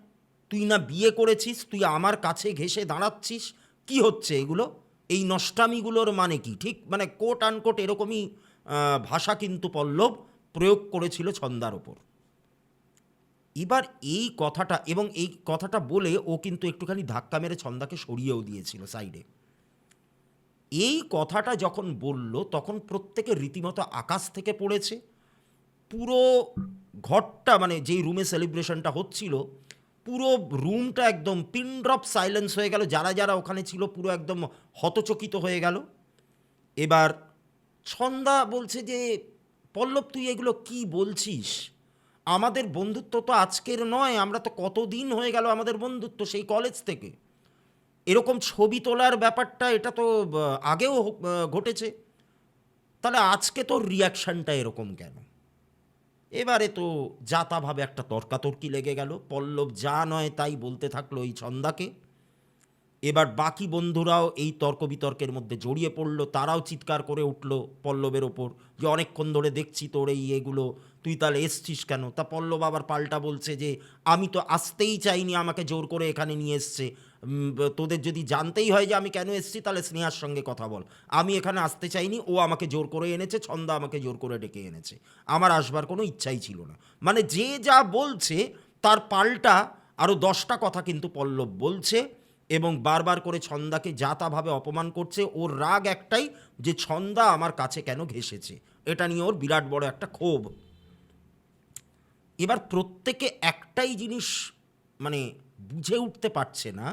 তুই না বিয়ে করেছিস, তুই আমার কাছে ঘেঁষে দাঁড়াচ্ছিস, কি হচ্ছে এগুলো? এই নষ্টামিগুলোর মানে কি? ঠিক মানে কোট আনকোট এরকমই ভাষা কিন্তু পল্লব প্রয়োগ করেছিল ছন্দার ওপর। এবার এই কথাটা, এবং এই কথাটা বলে ও কিন্তু একটুখানি ধাক্কা মেরে ছন্দাকে সরিয়েও দিয়েছিল সাইডে। এই কথাটা যখন বলল তখন প্রত্যেকে রীতিমতো আকাশ থেকে পড়েছে। পুরো ঘরটা মানে যেই রুমে সেলিব্রেশনটা হচ্ছিল, পুরো রুমটা একদম পিন ড্রপ সাইলেন্স হয়ে গেল। যারা যারা ওখানে ছিল পুরো একদম হতচকিত হয়ে গেল। এবার ছন্দা বলছে যে পল্লব তুই এগুলো কি বলছিস? আমাদের বন্ধুত্ব তো আজকের নয়, আমরা তো কতদিন হয়ে গেল আমাদের বন্ধুত্ব, সেই কলেজ থেকে। এরকম ছবি তোলার ব্যাপারটা এটা তো আগেও ঘটেছে, তাহলে আজকে তোর রিয়াকশানটা এরকম কেন? এবারে তো যাতাভাবে একটা তর্কাতর্কি লেগে গেল। পল্লব যা নয় তাই বলতে থাকলো এই ছন্দাকে। এবার বাকি বন্ধুরাও এই তর্ক বিতর্কের মধ্যে জড়িয়ে পড়ল, তারাও চিৎকার করে উঠল পল্লবের ওপর যে অনেকক্ষণ ধরে দেখছি তোর এই এগুলো, তুই তাহলে এসছিস কেন? তা পল্লব আবার পাল্টা বলছে যে আমি তো আসতেই চাইনি, আমাকে জোর করে এখানে নিয়ে এসছে। তোদের যদি জানতেই হয় যে আমি কেন এসছি তাহলে স্নেহার সঙ্গে কথা বল। আমি এখানে আসতে চাইনি, ও আমাকে জোর করে এনেছে, ছন্দা আমাকে জোর করে ডেকে এনেছে, আমার আসবার কোনো ইচ্ছাই ছিল না। মানে যে যা বলছে তার পাল্টা আরও 10টা কথা কিন্তু পল্লব বলছে, এবং বারবার করে ছন্দাকে যাতাভাবে অপমান করছে। ওর রাগ একটাই যে ছন্দা আমার কাছে কেন ঘেঁষেছে, এটা নিয়ে ওর বিরাট বড় একটা ক্ষোভ। এবার প্রত্যেকে একটাই জিনিস মানে বুঝে উঠতে পারছে না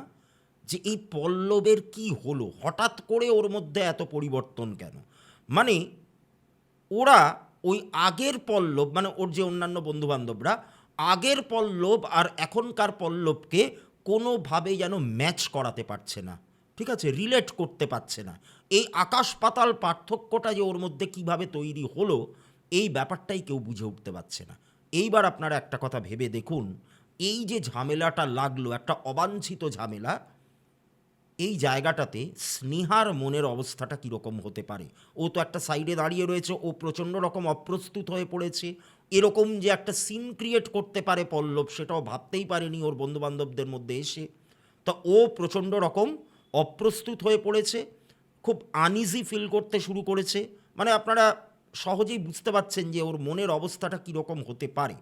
যে এই পল্লবের কি হলো, হঠাৎ করে ওর মধ্যে এত পরিবর্তন কেন? মানে ওরা ওই আগের পল্লব, মানে ওর যে অন্যান্য বন্ধুবান্ধবরা, আগের পল্লব আর এখনকার পল্লবকে কোনোভাবে যেন ম্যাচ করাতে পারছে না, ঠিক আছে, রিলেট করতে পারছে না। এই আকাশ পাতাল পার্থক্যটা যে ওর মধ্যে কিভাবে তৈরি হলো, এই ব্যাপারটাই কেউ বুঝে উঠতে পারছে না। এইবার আপনারা একটা কথা ভেবে দেখুন, এই যে ঝামেলাটা লাগলো, একটা অবাঞ্ছিত ঝামেলা, এই জায়গাটাতে স্নেহার মনের অবস্থাটা কীরকম হতে পারে। ও তো একটা সাইডে দাঁড়িয়ে রয়েছে, ও প্রচণ্ড রকম অপ্রস্তুত হয়ে পড়েছে। এরকম যে একটা সিন ক্রিয়েট করতে পারে পল্লব, সেটাও ভাবতেই পারেনি ওর বন্ধুবান্ধবদের মধ্যে এসে। তা ও প্রচণ্ড রকম অপ্রস্তুত হয়ে পড়েছে, খুব আনইজি ফিল করতে শুরু করেছে। মানে আপনারা সহজেই বুঝতে পারছেন যে ওর মনের অবস্থাটা কীরকম হতে পারে।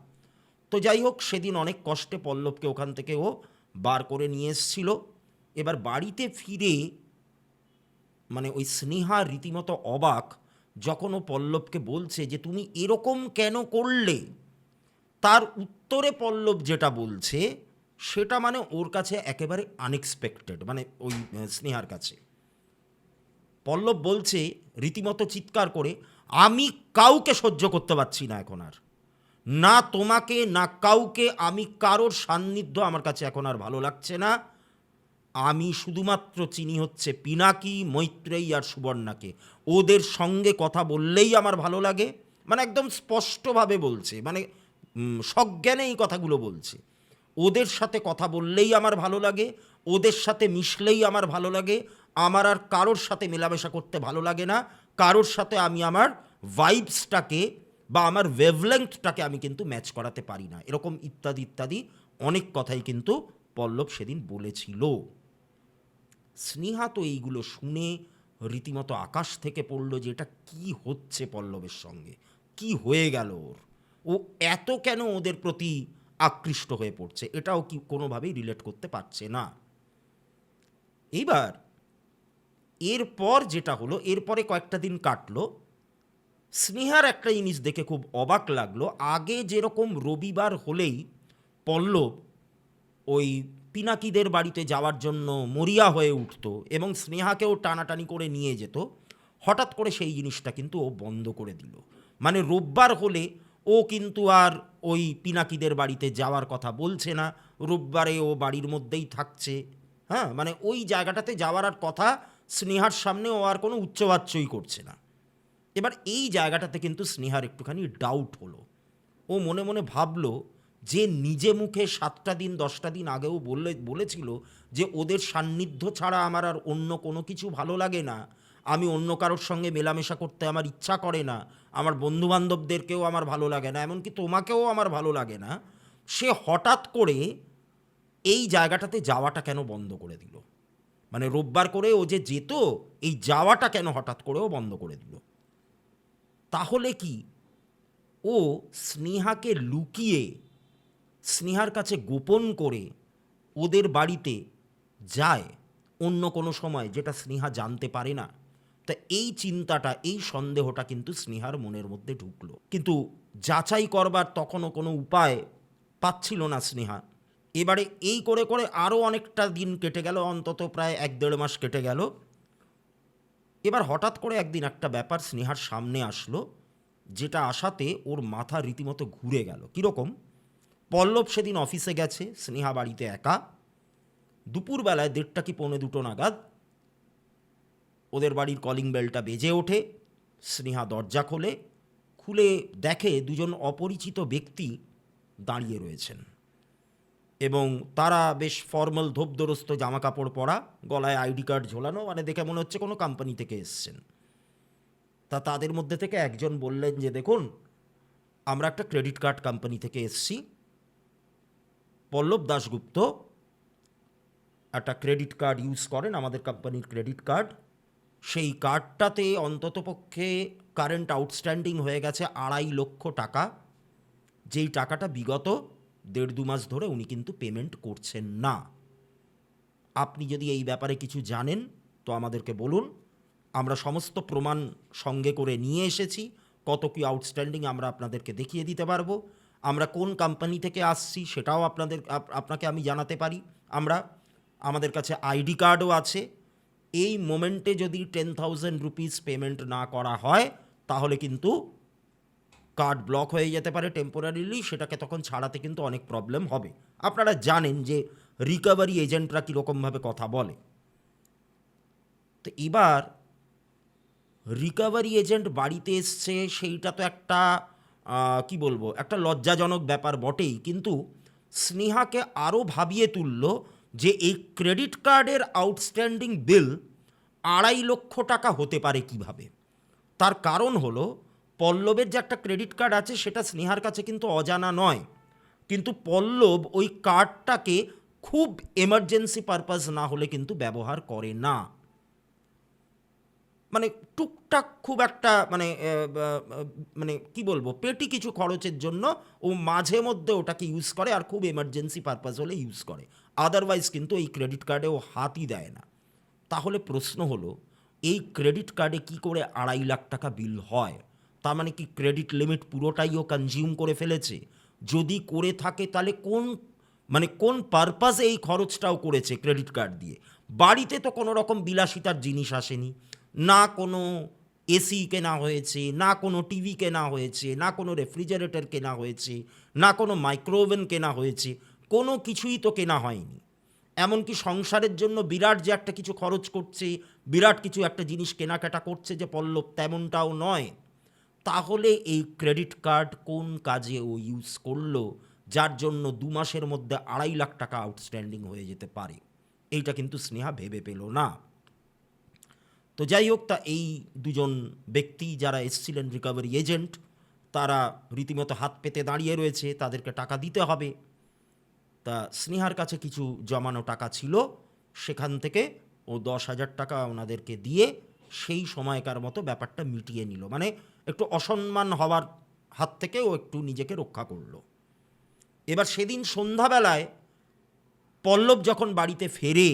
তো যাই হোক, সেদিন অনেক কষ্টে পল্লবকে ওখান থেকে ও বার করে নিয়ে এসেছিল। এবার বাড়িতে ফিরে মানে ওই স্নেহা রীতিমতো অবাক, যখন ও পল্লবকে বলছে যে তুমি এরকম কেন করলে। তার উত্তরে পল্লব যেটা বলছে সেটা মানে ওর কাছে একেবারে আনএক্সপেক্টেড, মানে ওই স্নেহার কাছে পল্লব বলছে রীতিমতো চিৎকার করে, আমি কাউকে সহ্য করতে পারছি না এখন আর, না তোমাকে না কাউকে, আমি কারোর সান্নিধ্য আমার কাছে এখন আর ভালো লাগছে না। আমি শুধুমাত্র চিনি হচ্ছে পিনাকি, মৈত্রেয়ী আর সুবর্ণাকে। ওদের সঙ্গে কথা বললেই আমার ভালো লাগে। মানে একদম স্পষ্টভাবে বলছে, মানে সজ্ঞানে এই কথাগুলো বলছে। ওদের সাথে কথা বললেই আমার ভালো লাগে, ওদের সাথে মিশলেই আমার ভালো লাগে, আমার আর কারোর সাথে মেলামেশা করতে ভালো লাগে না। কারোর সাথে আমি আমার ভাইবসটাকে বা আমার ওয়েভলেংথটাকে আমি কিন্তু ম্যাচ করাতে পারি না, এরকম ইত্যাদি ইত্যাদি অনেক কথাই কিন্তু পল্লব সেদিন বলেছিল। স্নেহা তো এইগুলো শুনে রীতিমতো আকাশ থেকে পড়ল যে এটা কী হচ্ছে পল্লবের সঙ্গে, কি হয়ে গেল ওর, ও এত কেন ওদের প্রতি আকৃষ্ট হয়ে পড়ছে, এটাও কি কোনোভাবেই রিলেট করতে পারছে না। এইবার এরপর যেটা হলো, এরপরে কয়েকটা দিন কাটলো। স্নেহার একটা জিনিস দেখে খুব অবাক লাগলো, আগে যেরকম রবিবার হলেই পল্লব ওই পিনাকিদের বাড়িতে যাওয়ার জন্য মরিয়া হয়ে উঠত এবং স্নেহাকেও টানাটানি করে নিয়ে যেত, হঠাৎ করে সেই জিনিসটা কিন্তু ও বন্ধ করে দিল। মানে রোববার হলে ও কিন্তু আর ওই পিনাকিদের বাড়িতে যাওয়ার কথা বলছে না, রোববারে ও বাড়ির মধ্যেই থাকছে। হ্যাঁ, মানে ওই জায়গাটাতে যাওয়ার আর কথা স্নেহার সামনে ও আর কোনো উচ্চবাচ্যই করছে না। এবার এই জায়গাটাতে কিন্তু স্নেহার একটুখানি ডাউট হলো। ও মনে মনে ভাবলো যে নিজে মুখে 7টা দিন 10টা দিন আগেও বলেছিল যে ওদের সান্নিধ্য ছাড়া আমার আর অন্য কোনো কিছু ভালো লাগে না, আমি অন্য কারোর সঙ্গে মেলামেশা করতে আমার ইচ্ছা করে না, আমার বন্ধুবান্ধবদেরকেও আমার ভালো লাগে না, এমনকি তোমাকেও আমার ভালো লাগে না। সে হঠাৎ করে এই জায়গাটাতে যাওয়াটা কেন বন্ধ করে দিল? মানে রোববার করে ও যে যেত, এই যাওয়াটা কেন হঠাৎ করেও বন্ধ করে দিল? তাহলে কি ও স্নেহাকে লুকিয়ে, স্নেহার কাছে গোপন করে ওদের বাড়িতে যায় অন্য কোনো সময়, যেটা স্নেহা জানতে পারে না? তা এই চিন্তাটা, এই সন্দেহটা কিন্তু স্নেহার মনের মধ্যে ঢুকলো, কিন্তু যাচাই করবার তখনও কোনো উপায় পাচ্ছিল না স্নেহা। এবারে এই করে করে আরও অনেকটা দিন কেটে গেল, অন্তত প্রায় 1-1.5 মাস কেটে গেল। এবার হঠাৎ করে একদিন একটা ব্যাপার স্নেহার সামনে আসলো, যেটা আসাতে ওর মাথা রীতিমতো ঘুরে গেল। কীরকম? পল্লব সেদিন অফিসে গেছে, স্নেহা বাড়িতে একা। দুপুরবেলায় 1:30 কি 1:45 নাগাদ ওদের বাড়ির কলিং বেলটা বেজে ওঠে। স্নেহা দরজা খোলে, খুলে দেখে দুজন অপরিচিত ব্যক্তি দাঁড়িয়ে রয়েছেন এবং তারা বেশ ফর্মাল ধোপদরস্ত জামা কাপড় পরা, গলায় আইডি কার্ড ঝোলানো, মানে দেখে মনে হচ্ছে কোনো কোম্পানি থেকে এসছেন। তা তাদের মধ্যে থেকে একজন বললেন যে দেখুন, আমরা একটা ক্রেডিট কার্ড কোম্পানি থেকে এসছি, পল্লব দাশগুপ্ত একটা ক্রেডিট কার্ড ইউজ করেন, আমাদের কোম্পানির ক্রেডিট কার্ড। সেই কার্ডটাতে অন্ততপক্ষে কারেন্ট আউটস্ট্যান্ডিং হয়ে গেছে 2.5 লক্ষ টাকা, যেই টাকাটা বিগত 1.5-2 মাস ধরে উনি কিন্তু পেমেন্ট করছেন না। আপনি যদি এই ব্যাপারে কিছু জানেন তো আমাদেরকে বলুন, আমরা সমস্ত প্রমাণ সঙ্গে করে নিয়ে এসেছি, কত কি আউটস্ট্যান্ডিং আমরা আপনাদেরকে দেখিয়ে দিতে পারবো, আমরা কোন কোম্পানি থেকে আসছি সেটাও আপনাকে আমি জানাতে পারি। আমাদের কাছে আইডি কার্ডও আছে। এই মোমেন্টে যদি 10,000 রুপিস পেমেন্ট না করা হয় তাহলে কিন্তু কার্ড ব্লক হয়ে যেতে পারে টেম্পোরারিলি, সেটাকে তখন ছাড়াতে কিন্তু অনেক প্রবলেম হবে। আপনারা জানেন যে রিকভারি এজেন্টরা কীরকমভাবে কথা বলে। তো এবার রিকভারি এজেন্ট বাড়িতে এসছে, সেইটা তো একটা কি বলবো, একটা লজ্জাজনক ব্যাপার বটেই, কিন্তু স্নেহাকে আরও ভাবিয়ে তুলল যে এই ক্রেডিট কার্ডের আউটস্ট্যান্ডিং বিল 2.5 লক্ষ টাকা হতে পারে কিভাবে। তার কারণ হলো, পল্লবের যে একটা ক্রেডিট কার্ড আছে সেটা স্নেহার কাছে কিন্তু অজানা নয়, কিন্তু পল্লব ওই কার্ডটাকে খুব এমার্জেন্সি পারপাস না হলে কিন্তু ব্যবহার করে না। মানে টুকটাক খুব একটা মানে কি বলবো, পেটি কিছু খরচের জন্য ও মাঝে মধ্যে ওটাকে ইউজ করে, আর খুব এমার্জেন্সি পারপাস হলে ইউজ করে। আদারওয়াইজ কিন্তু এই ক্রেডিট কার্ডে ও হাতই দেয় না। তাহলে প্রশ্ন হলো, এই ক্রেডিট কার্ডে কি করে 2.5 লাখ টাকা বিল হয়? তার মানে কি ক্রেডিট লিমিট পুরোটাই ও কনজিউম করে ফেলেছে? যদি করে থাকে তাহলে কোন পারপাসে এই খরচটাও করেছে ক্রেডিট কার্ড দিয়ে? বাড়িতে তো কোনো রকম বিলাসিতার জিনিস আসেনি, না কোনো এসি কেনা হয়েছে, না কোনো টিভি কেনা হয়েছে, না কোনো রেফ্রিজারেটর কেনা হয়েছে, না কোনো মাইক্রোওভেন কেনা হয়েছে, কোনো কিছুই তো কেনা হয়নি। এমনকি সংসারের জন্য বিরাট যে একটা কিছু খরচ করছে, বিরাট কিছু একটা জিনিস কেনাকাটা করছে যে পল্লব, তেমনটাও নয়। তাহলে এই ক্রেডিট কার্ড কোন কাজে ও ইউজ করলো, যার জন্য 2 মাসের মধ্যে 2.5 লাখ টাকা আউটস্ট্যান্ডিং হয়ে যেতে পারে? এইটা কিন্তু স্নেহা ভেবে পেল না। তো যাই হোক, তা এই দুজন ব্যক্তি যারা এসছিলেন রিকভারি এজেন্ট, তারা রীতিমতো হাত পেতে দাঁড়িয়ে রয়েছে, তাদেরকে টাকা দিতে হবে। তা স্নেহার কাছে কিছু জমানো টাকা ছিল, সেখান থেকে ও 10,000 টাকা ওনাদেরকে দিয়ে সেই সময়কার মতো ব্যাপারটা মিটিয়ে নিল। মানে একটু অসম্মান হওয়ার হাত থেকে ও একটু নিজেকে রক্ষা করলো। এবার সেদিন সন্ধ্যাবেলায় পল্লব যখন বাড়িতে ফেরে,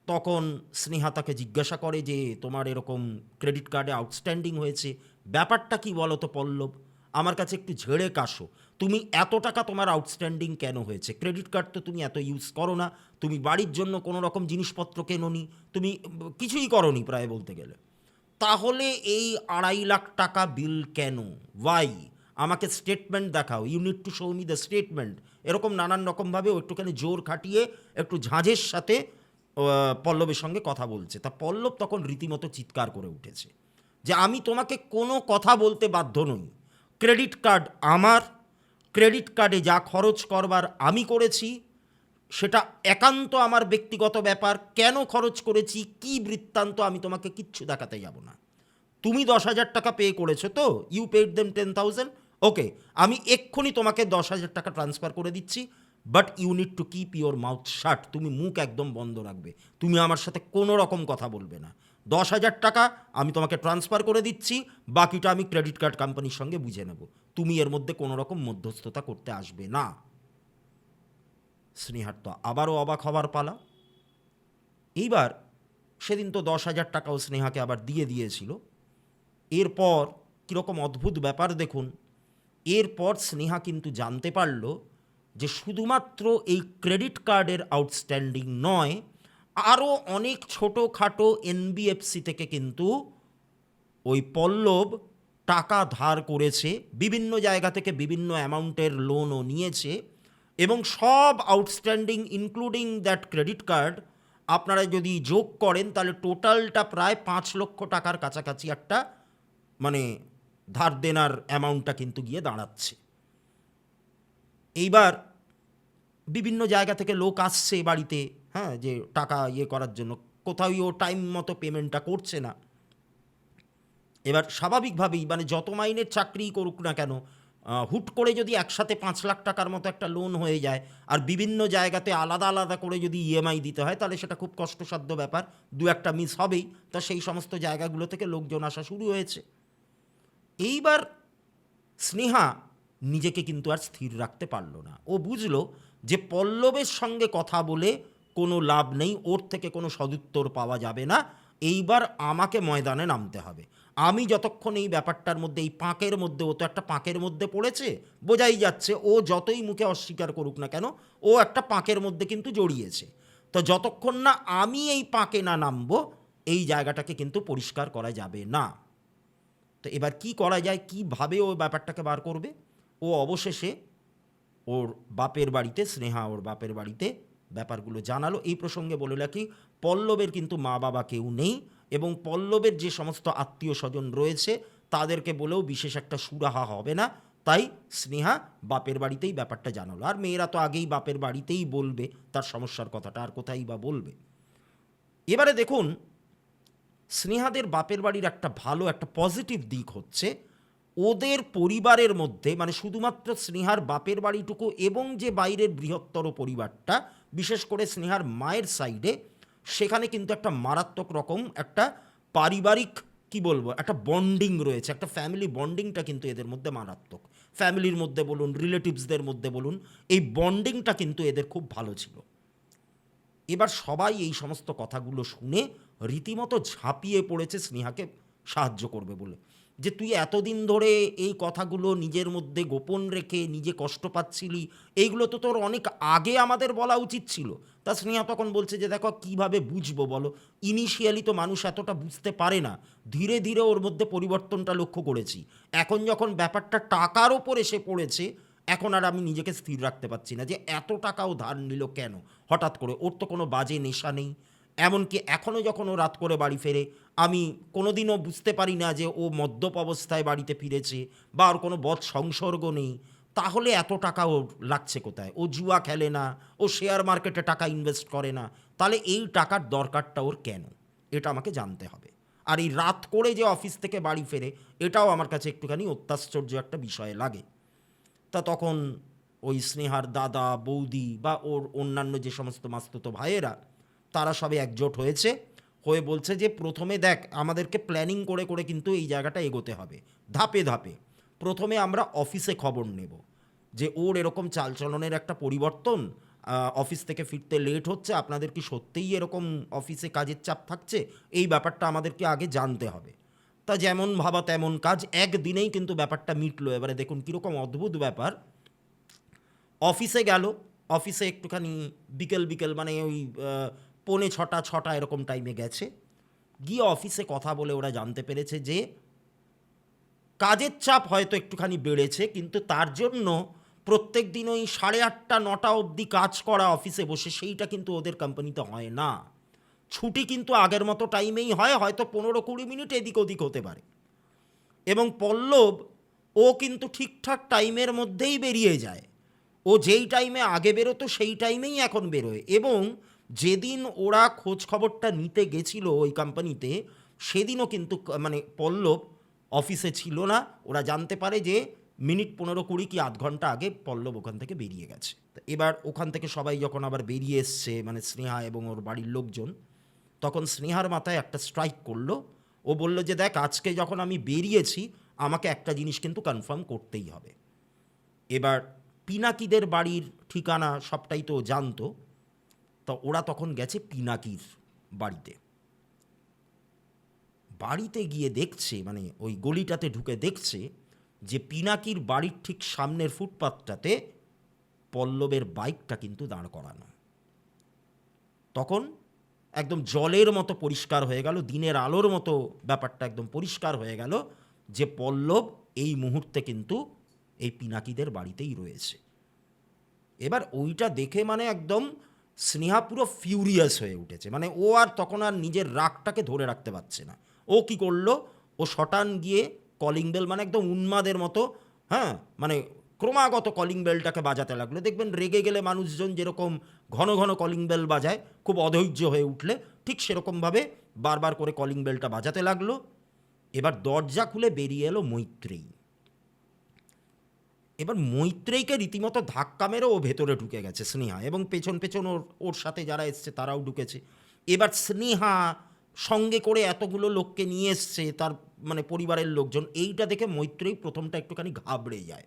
তখন স্নেহা তাকে জিজ্ঞাসা করে যে, তোমার এরকম ক্রেডিট কার্ডে আউটস্ট্যান্ডিং হয়েছে, ব্যাপারটা কি বলো তো পল্লব, আমার কাছে একটু ঝেড়ে কাশো। তুমি এত টাকা তোমার আউটস্ট্যান্ডিং কেন হয়েছে? ক্রেডিট কার্ড তো তুমি এত ইউজ করো না, তুমি বাড়ির জন্য কোনো রকম জিনিসপত্র কেনোনি, তুমি কিছুই করোনি প্রায় বলতে গেলে। তাহলে এই 2.5 লাখ টাকা বিল কেন? ওয়াই? আমাকে স্টেটমেন্ট দেখাও, you need to show me the statement. এরকম নানান রকমভাবে ও একটুখানি জোর খাটিয়ে একটু ঝাঁঝের সাথে পল্লবের সঙ্গে কথা বলছে। তা পল্লব তখন রীতিমতো চিৎকার করে উঠেছে যে, আমি তোমাকে কোনো কথা বলতে বাধ্য নই। ক্রেডিট কার্ড আমার, ক্রেডিট কার্ডে যা খরচ করবার আমি করেছি, সেটা একান্ত আমার ব্যক্তিগত ব্যাপার। কেন খরচ করেছি, কি বৃত্তান্ত, আমি তোমাকে কিচ্ছু দেখাতে যাব না। তুমি 10,000 টাকা পে করেছো তো, ইউ পেড দেম 10,000, ওকে, আমি এক্ষুনি তোমাকে 10,000 টাকা ট্রান্সফার করে দিচ্ছি, but you need to keep your mouth shut. তুমি মুখ একদম বন্ধ রাখবে, তুমি আমার সাথে কোনো রকম কথা বলবে না। 10,000 টাকা আমি তোমাকে ট্রান্সফার করে দিচ্ছি, বাকিটা আমি ক্রেডিট কার্ড কোম্পানির সঙ্গে বুঝে নেব, তুমি এর মধ্যে কোনো রকম মধ্যস্থতা করতে আসবে না। স্নেহার তো আবারও অবাক হবার পালা। এইবার সেদিন তো 10,000 টাকাও স্নেহাকে আবার দিয়ে দিয়েছিল। এরপর কীরকম অদ্ভুত ব্যাপার দেখুন, এরপর স্নেহা কিন্তু জানতে পারল যে শুধুমাত্র এই ক্রেডিট কার্ডের আউটস্ট্যান্ডিং নয়, আরও অনেক ছোটোখাটো এনবিএফসি থেকে কিন্তু ওই পল্লব টাকা ধার করেছে, বিভিন্ন জায়গা থেকে বিভিন্ন অ্যামাউন্টের লোনও নিয়েছে, এবং সব outstanding including that credit card আপনারা যদি যোগ করেন, তাহলে টোটালটা প্রায় 5 লক্ষ টাকার কাছাকাছি একটা মানে ধার দেনার অ্যামাউন্টটা কিন্তু গিয়ে দাঁড়াচ্ছে। এইবার বিভিন্ন জায়গা থেকে লোক আসছে বাড়িতে, হ্যাঁ, যে টাকা করার জন্য, কোথাও ও টাইম মতো পেমেন্টটা করছে না। এবার স্বাভাবিকভাবেই মানে যত মাইনের চাকরিই করুক না কেন, হুট করে যদি একসাথে 5 লাখ টাকার মতো একটা লোন হয়ে যায়, আর বিভিন্ন জায়গাতে আলাদা আলাদা করে যদি ইএমআই দিতে হয়, তাহলে সেটা খুব কষ্টসাধ্য ব্যাপার, দু একটা মিস হবেই। তা সেই সমস্ত জায়গাগুলো থেকে লোকজন আসা শুরু হয়েছে। এইবার স্নেহা নিজেকে কিন্তু আর স্থির রাখতে পারল না। ও বুঝলো যে পল্লবের সঙ্গে কথা বলে কোনো লাভ নেই, ওর থেকে কোনো সদুত্তর পাওয়া যাবে না। এইবার আমাকে ময়দানে নামতে হবে। আমি যতক্ষণ এই ব্যাপারটার মধ্যে, এই পাঁকের মধ্যে, ও তো একটা পাঁকের মধ্যে পড়েছে, বোঝাই যাচ্ছে, ও যতই মুখে অস্বীকার করুক না কেন, ও একটা পাঁকের মধ্যে কিন্তু জড়িয়েছে। তো যতক্ষণ না আমি এই পাঁকে না নামবো, এই জায়গাটাকে কিন্তু পরিষ্কার করা যাবে না। তো এবার কি করা যায়, কীভাবে ও ব্যাপারটাকে বার করবে? ও অবশেষে ওর বাপের বাড়িতে, স্নেহা ওর বাপের বাড়িতে ব্যাপারগুলো জানালো। এই প্রসঙ্গে বলে রাখি, পল্লবের কিন্তু মা বাবা কেউ নেই, এবং পল্লবের যে সমস্ত আত্মীয় স্বজন রয়েছে তাদেরকে বলেও বিশেষ একটা সুরাহা হবে না। তাই স্নেহা বাপের বাড়িতেই ব্যাপারটা জানালো। আর মেয়েরা তো আগেই বাপের বাড়িতেই বলবে তার সমস্যার কথাটা, আর কোথায় বা বলবে। এবারে দেখুন, স্নেহাদের বাপের বাড়ির একটা ভালো একটা পজিটিভ দিক হচ্ছে, ওদের পরিবারের মধ্যে মানে শুধুমাত্র স্নেহার বাপের বাড়িটুকু এবং যে বাইরের বৃহত্তর পরিবারটা, বিশেষ করে স্নেহার মায়ের সাইডে, সেখানে কিন্তু একটা মারাত্মক রকম একটা পারিবারিক কি বলবো একটা বন্ডিং রয়েছে, একটা ফ্যামিলি বন্ডিংটা কিন্তু এদের মধ্যে মারাত্মক। ফ্যামিলির মধ্যে বলুন, রিলেটিভসদের মধ্যে বলুন, এই বন্ডিংটা কিন্তু এদের খুব ভালো ছিল। এবার সবাই এই সমস্ত কথাগুলো শুনে রীতিমতো ঝাঁপিয়ে পড়েছে স্নেহাকে সাহায্য করবে বলে, যে তুই এতদিন ধরে এই কথাগুলো নিজের মধ্যে গোপন রেখে নিজে কষ্ট পাচ্ছিলি, এইগুলো তো তোর অনেক আগে আমাদের বলা উচিত ছিল। তা স্নেহা তখন বলছে যে দেখো কীভাবে বুঝবো বলো, ইনিশিয়ালি তো মানুষ এতটা বুঝতে পারে না, ধীরে ধীরে ওর মধ্যে পরিবর্তনটা লক্ষ্য করেছি। এখন যখন ব্যাপারটা টাকার ওপর এসে পড়েছে, এখন আর আমি নিজেকে স্থির রাখতে পারছি না যে এত টাকাও ধার নিল কেন হঠাৎ করে। ওর তো কোনো বাজে নেশা নেই, এমনকি এখনও যখন ও রাত করে বাড়ি ফেরে আমি কোনোদিনও বুঝতে পারি না যে ও মদ্যপ অবস্থায় বাড়িতে ফিরেছে বা ওর কোনো বদ সংসর্গ নেই। তাহলে এত টাকা ওর লাগছে কোথায়? ও জুয়া খেলে না, ও শেয়ার মার্কেটে টাকা ইনভেস্ট করে না, তাহলে এই টাকার দরকারটা ওর কেন, এটা আমাকে জানতে হবে। আর এই রাত করে যে অফিস থেকে বাড়ি ফেরে, এটাও আমার কাছে একটুখানি অত্যাশ্চর্য একটা বিষয় লাগে। তা তখন ওই স্নেহার দাদা বৌদি বা ওর অন্যান্য যে সমস্ত মাস্তুতো ভাইয়েরা, তারা সবে একজোট হয়েছে, হয়ে বলছে যে প্রথমে দেখ, আমাদেরকে প্ল্যানিং করে করে কিন্তু এই জায়গাটা এগোতে হবে ধাপে ধাপে। প্রথমে আমরা অফিসে খবর নেব যে ওর এরকম চালচলনের একটা পরিবর্তন, অফিস থেকে ফিরতে লেট হচ্ছে, আপনাদের কি সত্যিই এরকম অফিসে কাজের চাপ থাকছে, এই ব্যাপারটা আমাদেরকে আগে জানতে হবে। তা যেমন ভাবা তেমন কাজ, একদিনেই কিন্তু ব্যাপারটা মিটলো। এবারে দেখুন কীরকম অদ্ভুত ব্যাপার। অফিসে গেল, অফিসে একটুখানি বিকেল বিকেল মানে ওই পৌনে ছটা ছটা এরকম টাইমে গেছে, গিয়ে অফিসে কথা বলে ওরা জানতে পেরেছে যে কাজের চাপ হয়তো একটুখানি বেড়েছে, কিন্তু তার জন্য প্রত্যেক দিন ওই 8:30 9টা অবধি কাজ করা অফিসে বসে, সেইটা কিন্তু ওদের কোম্পানিতে হয় না। ছুটি কিন্তু আগের মতো টাইমেই হয়, হয়তো 15-20 মিনিট এদিক ওদিক হতে পারে। এবং পল্লব ও কিন্তু ঠিকঠাক টাইমের মধ্যেই বেরিয়ে যায়, ও যেই টাইমে আগে বেরোতো সেই টাইমেই এখন বেরোয়। এবং যেদিন ওরা খোঁজ খবরটা নিতে গেছিল ওই কোম্পানিতে, সেদিনও কিন্তু মানে পল্লব অফিসে ছিল না। ওরা জানতে পারে যে মিনিট 15-20 কি আধ ঘন্টা আগে পল্লব ওখান থেকে বেরিয়ে গেছে। এবার ওখান থেকে সবাই যখন আবার বেরিয়ে এসছে, মানে স্নেহা এবং ওর বাড়ির লোকজন, তখন স্নেহার মাথায় একটা স্ট্রাইক করলো। ও বলল যে দেখ, আজকে যখন আমি বেরিয়েছি আমাকে একটা জিনিস কিন্তু কনফার্ম করতেই হবে। এবার পিনাকিদের বাড়ির ঠিকানা সবটাই তো জানতো, তো ওরা তখন গেছে পিনাকির বাড়িতে। বাড়িতে গিয়ে দেখছে, মানে ওই গলিটাতে ঢুকে দেখছে যে পিনাকির বাড়ির ঠিক সামনের ফুটপাথটাতে পল্লবের বাইকটা কিন্তু দাঁড় করানো। তখন একদম জলের মতো পরিষ্কার হয়ে গেল, দিনের আলোর মতো ব্যাপারটা একদম পরিষ্কার হয়ে গেল যে পল্লব এই মুহূর্তে কিন্তু এই পিনাকিদের বাড়িতেই রয়েছে। এবার ওইটা দেখে মানে একদম স্নেহা পুরো ফিউরিয়াস হয়ে উঠেছে, মানে ও আর তখন আর নিজের রাগটাকে ধরে রাখতে পারছে না। ও কি করলো, ও শটান গিয়ে কলিং বেল, মানে একদম উন্মাদের মতো, হ্যাঁ মানে ক্রমাগত কলিং বেলটাকে বাজাতে লাগলো। দেখবেন রেগে গেলে মানুষজন যেরকম ঘন ঘন কলিং বেল বাজায়, খুব অধৈর্য হয়ে উঠলে ঠিক সেরকমভাবে বারবার করে কলিং বেলটা বাজাতে লাগলো। এবার দরজা খুলে বেরিয়ে এলো মৈত্রেয়ী। এবার মৈত্রেয়ীকে রীতিমতো ধাক্কা মেরে ও ভেতরে ঢুকে গেছে স্নেহা, এবং পেছন পেছন ওর সাথে যারা এসছে তারাও ঢুকেছে। এবার স্নেহা সঙ্গে করে এতগুলো লোককে নিয়ে এসছে, তার মানে পরিবারের লোকজন, এইটা দেখে মৈত্রেয়ী প্রথমটা একটুখানি ঘাবড়ে যায়,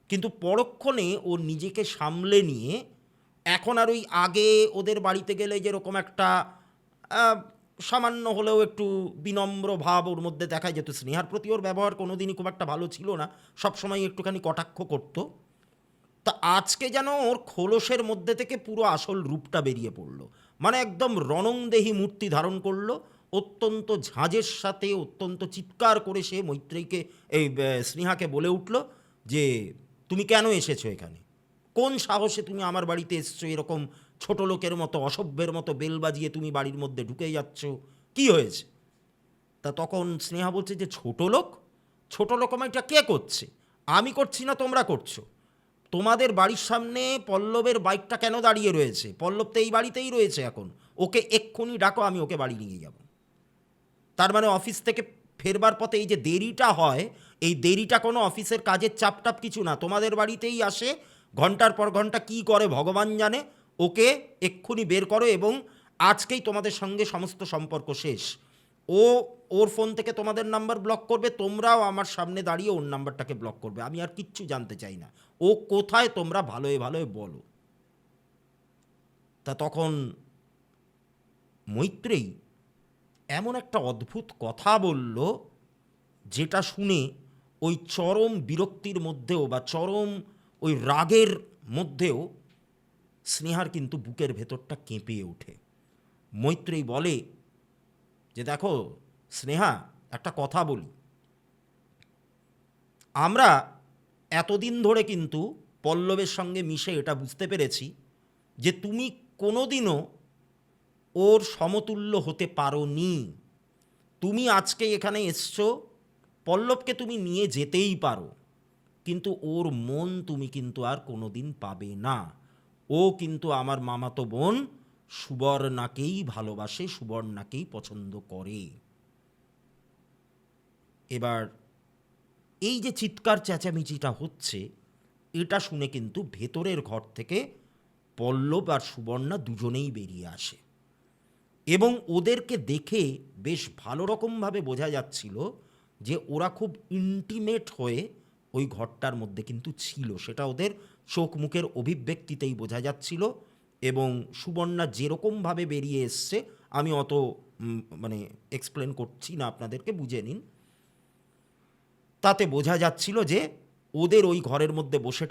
কিন্তু পরক্ষণে ও নিজেকে সামলে নিয়ে এখন আর ওই আগে ওদের বাড়িতে গেলে যেরকম একটা সামান্য হলেও একটু বিনম্র ভাব ওর মধ্যে দেখা যেত, স্নেহার প্রতি ওর ব্যবহার কোনোদিনই খুব একটা ভালো ছিল না, সবসময় একটুখানি কটাক্ষ করতো। তা আজকে যেন ওর খোলসের মধ্যে থেকে পুরো আসল রূপটা বেরিয়ে পড়লো, মানে একদম রণংদেহী মূর্তি ধারণ করলো। অত্যন্ত ঝাঁজের সাথে অত্যন্ত চিৎকার করে সে মৈত্রেয়ীকে এই স্নেহাকে বলে উঠল যে তুমি কেন এসেছো এখানে, কোন সাহসে তুমি আমার বাড়িতে এসছো, এরকম ছোট লোকের মতো অসভ্যের মতো বেল বাজিয়ে তুমি বাড়ির মধ্যে ঢুকে যাচ্ছ, কি হয়েছে? তা তখন স্নেহা বলছে যে ছোট লোক আমায়টা কে করছে? আমি করছি না, তোমরা করছো। তোমাদের বাড়ির সামনে পল্লবের বাইকটা কেন দাঁড়িয়ে রয়েছে? পল্লব তো এই বাড়িতেই রয়েছে এখন, ওকে এক্ষুনি ডাকো, আমি ওকে বাড়ি নিয়ে যাব। তার মানে অফিস থেকে ফেরবার পথে এই যে দেরিটা হয়, এই দেরিটা কোনো অফিসের কাজের চাপটাপ কিছু না, তোমাদের বাড়িতেই আসে, ঘন্টার পর ঘন্টা কী করে ভগবান জানে। ওকে এক্ষুনি বের করো এবং আজকেই তোমাদের সঙ্গে সমস্ত সম্পর্ক শেষ। ও ওর ফোন থেকে তোমাদের নাম্বার ব্লক করবে, তোমরাও আমার সামনে দাঁড়িয়ে ওর নাম্বারটাকে ব্লক করবে। আমি আর কিচ্ছু জানতে চাই না, ও কোথায় তোমরা ভালোয় ভালোয় বলো। তা তখন মৈত্রেয়ী এমন একটা অদ্ভুত কথা বলল, যেটা শুনে ওই চরম বিরক্তির মধ্যেও বা চরম ওই রাগের মধ্যেও স্নেহার কিন্তু বুকের ভেতরটা কেঁপে ওঠে। মৈত্রেয়ী বলে যে দেখো স্নেহা, একটা কথা বলি, আমরা এতদিন ধরে কিন্তু পল্লবের সঙ্গে মিশে এটা বুঝতে পেরেছি যে তুমি কোনোদিনও ওর সমতুল্য হতে পারোনি। তুমি আজকে এখানে এসছো, পল্লবকে তুমি নিয়ে যেতেই পারো, কিন্তু ওর মন তুমি কিন্তু আর কোনোদিন পাবে না। ও কিন্তু আমার মামাতো বোন সুবর্ণাকেই ভালোবাসে, সুবর্ণাকেই পছন্দ করে। এবার এই যে চিৎকার চেঁচামেচিটা হচ্ছে, এটা শুনে কিন্তু ভেতরের ঘর থেকে পল্লব আর সুবর্ণা দুজনেই বেরিয়ে আসে এবং ওদেরকে দেখে বেশ ভালো রকমভাবে বোঝা যাচ্ছিল যে ওরা খুব ইন্টিমেট হয়ে ওই ঘরটার মধ্যে কিন্তু ছিল। সেটা ওদের চোখ মুখের অভিব্যক্তিতেই বোঝা যাচ্ছিল। এবং সুবর্ণা যেরকমভাবে বেরিয়ে এসছে, আমি অত মানে এক্সপ্লেন করছি না, আপনাদেরকে বুঝে নিন। তাতে বোঝা যাচ্ছিল যে ওদের ওই ঘরের মধ্যে বসে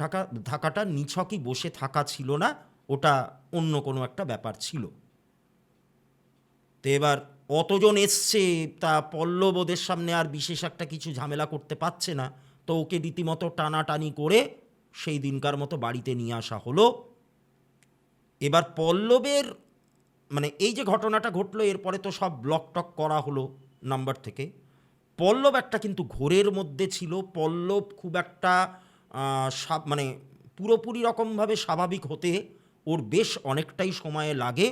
থাকাটা নিছকই বসে থাকা ছিল না, ওটা অন্য কোনো একটা ব্যাপার ছিল। তো এবার অতজন এসছে, তা পল্লব ওদের সামনে আর বিশেষ একটা কিছু ঝামেলা করতে পারছে না, তো ওকে রীতিমতো টানাটানি করে সেই দিনকার মতো বাড়িতে নিয়ে আসা হলো। এবার পল্লবের মানে এই যে ঘটনাটা ঘটলো, এরপরে তো সব ব্লক টক করা হলো নাম্বার থেকে। পল্লব একটা কিন্তু ঘোরের মধ্যে ছিল। পল্লব খুব একটা মানে পুরোপুরি রকমভাবে স্বাভাবিক হতে ওর বেশ অনেকটাই সময় লাগে।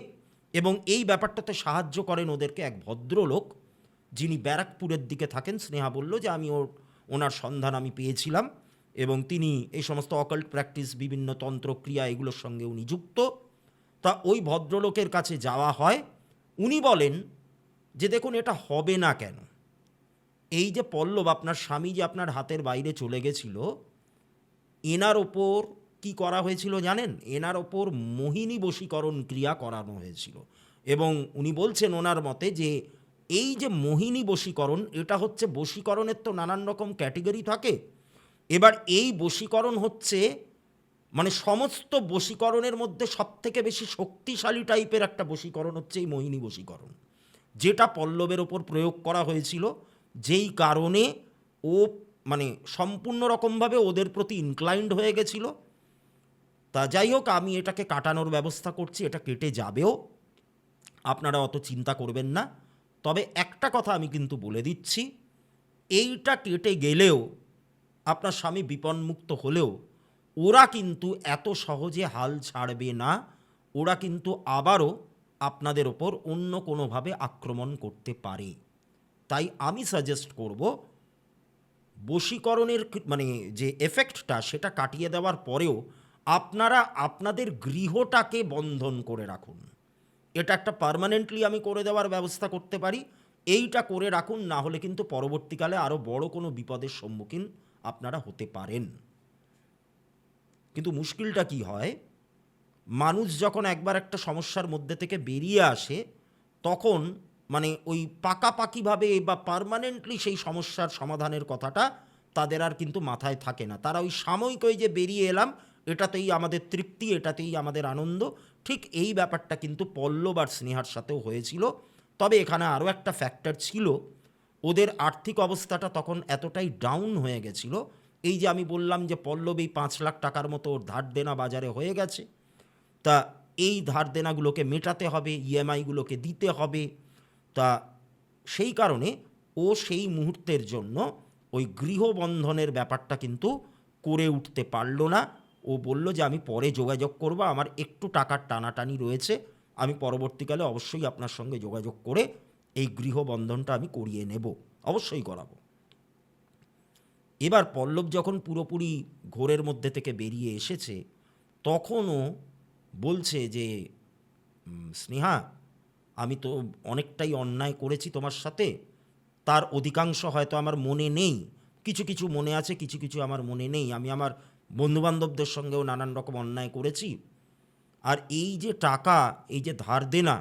এবং এই ব্যাপারটাতে সাহায্য করেন ওদেরকে এক ভদ্রলোক, যিনি ব্যারাকপুরের দিকে থাকেন। স্নেহা বলল যে ওনার সন্ধান আমি পেয়েছিলাম এবং তিনি এই সমস্ত অকাল্ট প্র্যাকটিস, বিভিন্ন তন্ত্রক্রিয়া, এগুলোর সঙ্গে উনি যুক্ত। তা ওই ভদ্রলোকের কাছে যাওয়া হয়। উনি বলেন যে দেখুন, এটা হবে না কেন? এই যে পল্লব, আপনার স্বামী যে আপনার হাতের বাইরে চলে গেছিল, এনার ওপর কি করা হয়েছিল জানেন? এনার ওপর মোহিনী বশীকরণ ক্রিয়া করানো হয়েছিল। এবং উনি বলছেন ওনার মতে যে এই যে মোহিনী বশীকরণ, এটা হচ্ছে, বশীকরণের তো নানান রকম ক্যাটেগরি থাকে। এবার এই বশীকরণ হচ্ছে মানে সমস্ত বশীকরণের মধ্যে সবথেকে বেশি শক্তিশালী টাইপের একটা বশীকরণ হচ্ছে এই মোহিনী বশীকরণ, যেটা পল্লবের ওপর প্রয়োগ করা হয়েছিল, যেই কারণে ও মানে সম্পূর্ণ রকমভাবে ওদের প্রতি ইনক্লাইন্ড হয়ে গেছিল। তা যাই হোক, আমি এটাকে কাটানোর ব্যবস্থা করছি, এটা কেটে যাবেও, আপনারা অত চিন্তা করবেন না। তবে একটা কথা আমি কিন্তু বলে দিচ্ছি, এইটা কেটে গেলেও, আপনার স্বামী বিপন্মুক্ত হলেও, ওরা কিন্তু এত সহজে হাল ছাড়বে না। ওরা কিন্তু আবারও আপনাদের ওপর অন্য কোনোভাবে আক্রমণ করতে পারে। তাই আমি সাজেস্ট করব, বশীকরণের মানে যে এফেক্টটা, সেটা কাটিয়ে দেওয়ার পরেও আপনারা আপনাদের গৃহটাকে বন্ধন করে রাখুন। এটা একটা পার্মানেন্টলি আমি করে দেওয়ার ব্যবস্থা করতে পারি, এইটা করে রাখুন, না হলে কিন্তু পরবর্তীকালে আরও বড় কোনো বিপদের সম্মুখীন আপনারা হতে পারেন। কিন্তু মুশকিলটা কি হয়, মানুষ যখন একবার একটা সমস্যার মধ্যে থেকে বেরিয়ে আসে, তখন মানে ওই পাকাপাকিভাবে বা পার্মানেন্টলি সেই সমস্যার সমাধানের কথাটা তাদের আর কিন্তু মাথায় থাকে না। তারা ওই সাময়িক, ওই যে বেরিয়ে এলাম, এটাতেই আমাদের তৃপ্তি, এটাতেই আমাদের আনন্দ। ঠিক এই ব্যাপারটা কিন্তু পল্লব আর স্নেহার সাথেও হয়েছিল। তবে এখানে আরও একটা ফ্যাক্টর ছিল, ওদের আর্থিক অবস্থাটা তখন এতটাই ডাউন হয়ে গেছিল। এই যে আমি বললাম যে পল্লব এই 5 লাখ টাকার মতো ওর ধার দেনা বাজারে হয়ে গেছে। তা এই ধার দেনাগুলোকে মেটাতে হবে, ইএমআইগুলোকে দিতে হবে। তা সেই কারণে ও সেই মুহূর্তের জন্য ওই গৃহবন্ধনের ব্যাপারটা কিন্তু করে উঠতে পারল না। ও বলল যে আমি পরে যোগাযোগ করব, আমার একটু টাকার টানাটানি রয়েছে, আমি পরবর্তীকালে অবশ্যই আপনার সঙ্গে যোগাযোগ করে এই গৃহবন্ধনটা আমি করিয়ে নেব, অবশ্যই করাবো। এবার পল্লব যখন পুরোপুরি ঘোরের মধ্যে থেকে বেরিয়ে এসেছে, তখনও বলছে যে স্নেহা, আমি তো অনেকটাই অন্যায় করেছি তোমার সাথে, তার অধিকাংশ হয়তো আমার মনে নেই, কিছু কিছু মনে আছে, কিছু কিছু আমার মনে নেই। আমি আমার বন্ধুবান্ধবদের সঙ্গেও নানান রকম অন্যায় করেছি। আর এই যে টাকা, এই যে ধার দেনা,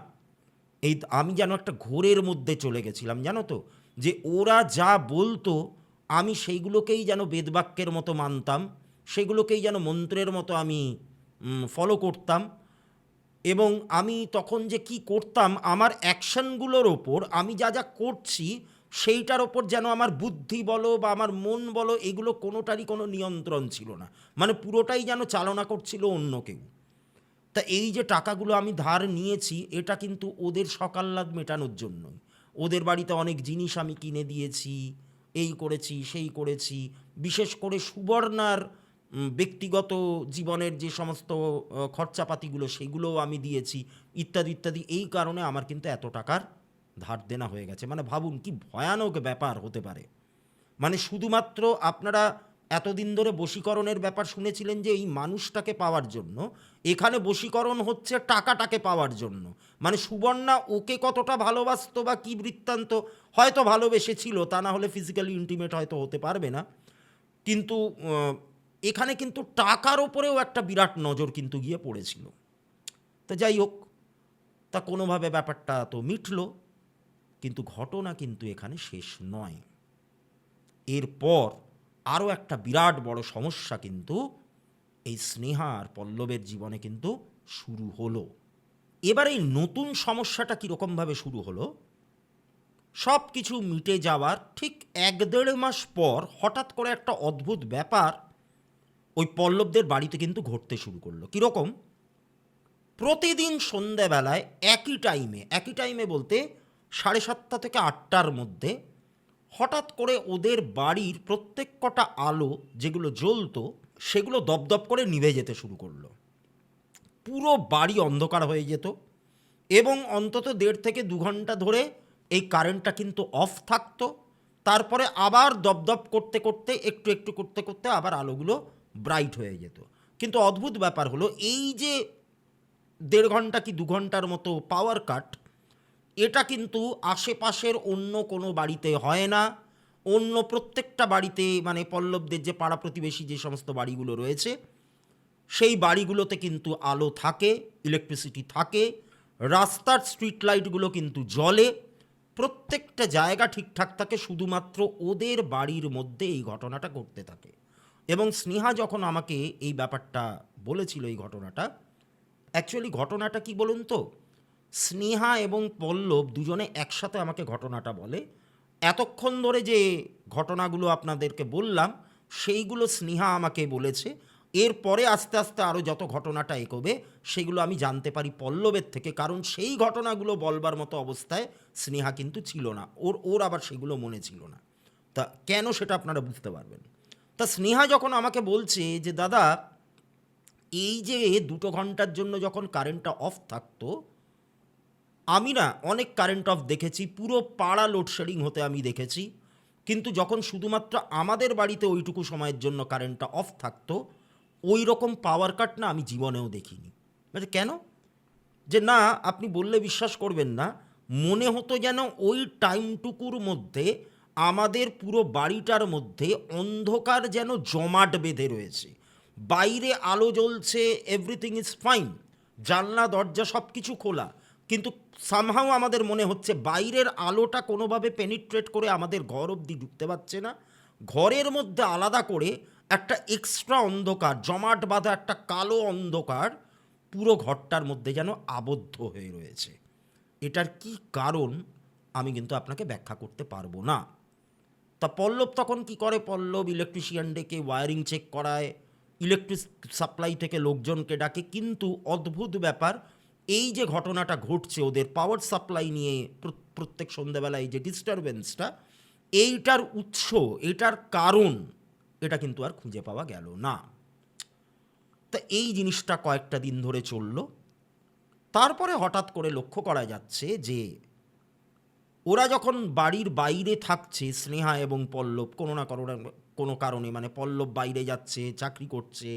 এই আমি যেন একটা ঘোরের মধ্যে চলে গেছিলাম, জানো তো, যে ওরা যা বলতো আমি সেইগুলোকেই যেন বেদবাক্যের মতো মানতাম, সেগুলোকেই যেন মন্ত্রের মতো আমি ফলো করতাম। এবং আমি তখন যে কি করতাম, আমার অ্যাকশনগুলোর ওপর আমি যা যা করছি সেইটার ওপর যেন আমার বুদ্ধি বলো বা আমার মন বলো, এগুলো কোনোটারই কোনো নিয়ন্ত্রণ ছিল না। মানে পুরোটাই যেন চালনা করছিল অন্য কেউ। তা এই যে টাকাগুলো আমি ধার নিয়েছি, এটা কিন্তু ওদের সকাল্লাদ মেটানোর জন্যই। ওদের বাড়িতে অনেক জিনিস আমি কিনে দিয়েছি, এই করেছি সেই করেছি, বিশেষ করে সুবর্ণার ব্যক্তিগত জীবনের যে সমস্ত খরচাপাতিগুলো সেগুলোও আমি দিয়েছি, ইত্যাদি ইত্যাদি। এই কারণে আমার কিন্তু এত টাকার ধার দেনা হয়ে গেছে। মানে ভাবুন কি ভয়ানক ব্যাপার হতে পারে। মানে শুধুমাত্র আপনারা এতদিন ধরে বশীকরণের ব্যাপার শুনেছিলেন যে এই মানুষটাকে পাওয়ার জন্য, এখানে বশীকরণ হচ্ছে টাকাটাকে পাওয়ার জন্য। মানে সুবর্ণা ওকে কতটা ভালোবাসতো বা কী বৃত্তান্ত, হয়তো ভালোবেসেছিল, তা না হলে ফিজিক্যালি ইন্টিমেট হয়তো হতে পারবে না। কিন্তু এখানে কিন্তু টাকার ওপরেও একটা বিরাট নজর কিন্তু গিয়ে পড়েছিল। তো যাই হোক, তা কোনোভাবে ব্যাপারটা তো মিটল। কিন্তু ঘটনা কিন্তু এখানে শেষ নয়। এরপর আরও একটা বিরাট বড় সমস্যা কিন্তু এই স্নেহা আর পল্লবের জীবনে কিন্তু শুরু হলো। এবার এই নতুন সমস্যাটা কীরকমভাবে শুরু হলো, সব কিছু মিটে যাওয়ার ঠিক 1-1.5 মাস পর হঠাৎ করে একটা অদ্ভুত ব্যাপার ওই পল্লবদের বাড়িতে কিন্তু ঘটতে শুরু করলো। কীরকম? প্রতিদিন সন্ধ্যাবেলায় একই টাইমে বলতে 7:30 থেকে 8টার মধ্যে হঠাৎ করে ওদের বাড়ির প্রত্যেক কটা আলো যেগুলো জ্বলতো সেগুলো দপদপ করে নিভে যেতে শুরু করলো। পুরো বাড়ি অন্ধকার হয়ে যেত এবং অন্তত 1.5 থেকে 2 ঘন্টা ধরে এই কারেন্টটা কিন্তু অফ থাকতো। তারপরে আবার দপদপ করতে করতে একটু একটু করতে করতে আবার আলোগুলো ব্রাইট হয়ে যেত। কিন্তু অদ্ভুত ব্যাপার হলো, এই যে 1.5 ঘন্টা কি 2 ঘন্টার মতো পাওয়ার কাট, এটা কিন্তু আশেপাশের অন্য কোনো বাড়িতে হয় না। অন্য প্রত্যেকটা বাড়িতে, মানে পল্লবদের যে পাড়া প্রতিবেশী যে সমস্ত বাড়িগুলো রয়েছে সেই বাড়িগুলোতে কিন্তু আলো থাকে, ইলেকট্রিসিটি থাকে, রাস্তার স্ট্রিট লাইটগুলো কিন্তু জ্বলে, প্রত্যেকটা জায়গা ঠিকঠাক থাকে। শুধুমাত্র ওদের বাড়ির মধ্যে এই ঘটনাটা ঘটতে থাকে। এবং স্নেহা যখন আমাকে এই ব্যাপারটা বলেছিল, এই ঘটনাটা, অ্যাকচুয়ালি ঘটনাটা কি বলুন তো, স্নেহা এবং পল্লব দুজনে একসাথে আমাকে ঘটনাটা বলে। এতক্ষণ ধরে যে ঘটনাগুলো আপনাদেরকে বললাম সেইগুলো স্নেহা আমাকে বলেছে। এরপরে আস্তে আস্তে আরও যত ঘটনাটা এগোবে সেগুলো আমি জানতে পারি পল্লবের থেকে, কারণ সেই ঘটনাগুলো বলবার মতো অবস্থায় স্নেহা কিন্তু ছিল না, ওর আবার সেগুলো মনে ছিল না। তা কেন সেটা আপনারা বুঝতে পারবেন। তা স্নেহা যখন আমাকে বলছে যে দাদা, এই যে 2 ঘন্টার জন্য যখন কারেন্টটা অফ থাকতো, আমি না অনেক কারেন্ট অফ দেখেছি, পুরো পাড়া লোডশেডিং হতে আমি দেখেছি, কিন্তু যখন শুধুমাত্র আমাদের বাড়িতে ওইটুকু সময়ের জন্য কারেন্টটা অফ থাকতো, ওই রকম পাওয়ার কাট না আমি জীবনেও দেখিনি। মানে কেন? যে না, আপনি বললে বিশ্বাস করবেন না, মনে হতো যেন ওই টাইমটুকুর মধ্যে আমাদের পুরো বাড়িটার মধ্যে অন্ধকার যেন জমাট বেঁধে রয়েছে। বাইরে আলো জ্বলছে, এভরিথিং ইজ ফাইন, জানলা দরজা সব কিছু খোলা, কিন্তু সামহাও আমাদের মনে হচ্ছে বাইরের আলোটা কোনোভাবে পেনিট্রেট করে আমাদের ঘর অবধি ঢুকতে পারছে না। ঘরের মধ্যে আলাদা করে একটা এক্সট্রা অন্ধকার, জমাট বাঁধা একটা কালো অন্ধকার পুরো ঘরটার মধ্যে যেন আবদ্ধ হয়ে রয়েছে। এটার কি কারণ আমি কিন্তু আপনাকে ব্যাখ্যা করতে পারবো না। তা পল্লব তখন কি করে, পল্লব ইলেকট্রিশিয়ান ডেকে ওয়্যারিং চেক করায়, ইলেকট্রিক সাপ্লাই থেকে লোকজনকে ডাকে, কিন্তু অদ্ভুত ব্যাপার, এই যে ঘটনাটা ঘটছে ওদের পাওয়ার সাপ্লাই নিয়ে প্রত্যেক সন্ধ্যাবেলায় যে ডিস্টারবেন্সটা, এইটার উৎস, এটার কারণ, এটা কিন্তু আর খুঁজে পাওয়া গেল না। তা এই জিনিসটা কয়েকটা দিন ধরে চলল। তারপরে হঠাৎ করে লক্ষ্য করা যাচ্ছে যে ওরা যখন বাড়ির বাইরে থাকছে, স্নেহা এবং পল্লব, কোনো কারণে, মানে পল্লব বাইরে যাচ্ছে, চাকরি করছে,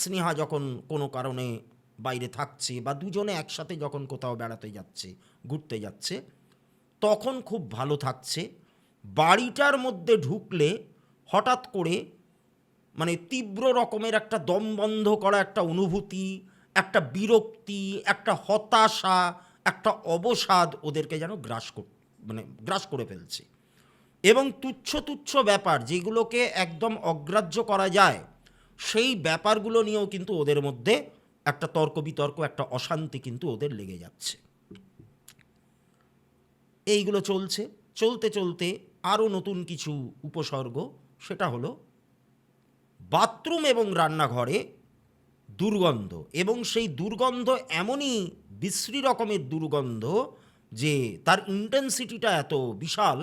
স্নেহা যখন কোনো কারণে বাইরে থাকছে, বা দুজনে একসাথে যখন কোথাও বেড়াতে যাচ্ছে, ঘুরতে যাচ্ছে, তখন খুব ভালো থাকছে। বাড়িটার মধ্যে ঢুকলে হঠাৎ করে মানে তীব্র রকমের একটা দম বন্ধ করা একটা অনুভূতি, একটা বিরক্তি, একটা হতাশা, একটা অবসাদ ওদেরকে যেন গ্রাস করে ফেলছে। এবং তুচ্ছ তুচ্ছ ব্যাপার যেগুলোকে একদম অগ্রাহ্য করা যায়, সেই ব্যাপারগুলো নিয়েও কিন্তু ওদের মধ্যে একটা তর্ক বিতর্ক, একটা অশান্তি কিন্তু ওদের লেগে যাচ্ছে। এইগুলো চলছে, চলতে চলতে আরও নতুন কিছু উপসর্গ, সেটা হলো বাথরুম এবং রান্নাঘরে দুর্গন্ধ। এবং সেই দুর্গন্ধ এমনই বিশ্রী রকমের দুর্গন্ধ যে তার ইন্টেন্সিটিটা এত বিশাল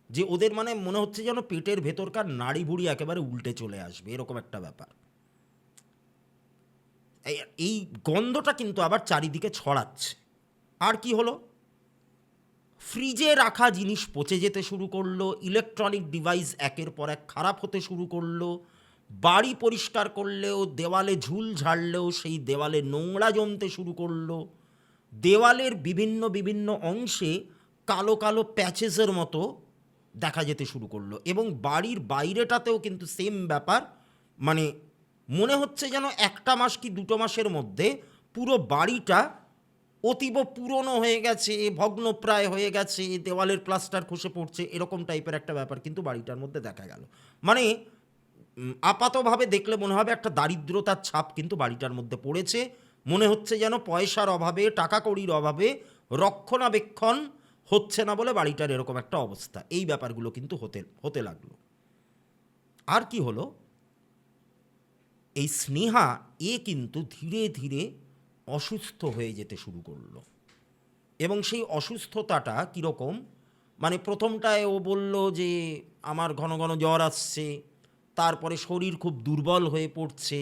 যে ওদের মানে মনে হচ্ছে যেন পেটের ভেতরকার নাড়ি ভুড়ি একেবারে উল্টে চলে আসবে, এরকম একটা ব্যাপার। এই গন্ধটা কিন্তু আবার চারিদিকে ছড়াচ্ছে। আর কি হলো, ফ্রিজে রাখা জিনিস পচে যেতে শুরু করলো, ইলেকট্রনিক ডিভাইস একের পর এক খারাপ হতে শুরু করলো, বাড়ি পরিষ্কার করলেও, দেওয়ালে ঝুল ঝাড়লেও সেই দেওয়ালে নোংরা জমতে শুরু করলো, দেওয়ালের বিভিন্ন বিভিন্ন অংশে কালো কালো প্যাচেসের মতো দেখা যেতে শুরু করলো। এবং বাড়ির বাইরেটাতেও কিন্তু সেম ব্যাপার, মানে মনে হচ্ছে যেন একটা মাস কি দুটো মাসের মধ্যে পুরো বাড়িটা অতীব পুরনো হয়ে গেছে, ভগ্নপ্রায় হয়ে গেছে, দেওয়ালের প্লাস্টার খসে পড়ছে, এরকম টাইপের একটা ব্যাপার কিন্তু বাড়িটার মধ্যে দেখা গেল। মানে আপাতভাবে দেখলে মনে হবে একটা দারিদ্রতার ছাপ কিন্তু বাড়িটার মধ্যে পড়েছে। মনে হচ্ছে যেন পয়সার অভাবে, টাকা কড়ির অভাবে রক্ষণাবেক্ষণ হচ্ছে না বলে বাড়িটার এরকম একটা অবস্থা। এই ব্যাপারগুলো কিন্তু হতে লাগলো। আর কি হলো, এই স্নেহা কিন্তু ধীরে ধীরে অসুস্থ হয়ে যেতে শুরু করলো। এবং সেই অসুস্থতাটা কীরকম, মানে প্রথমটায় ও বলল যে আমার ঘন ঘন জ্বর আসছে, তারপরে শরীর খুব দুর্বল হয়ে পড়ছে,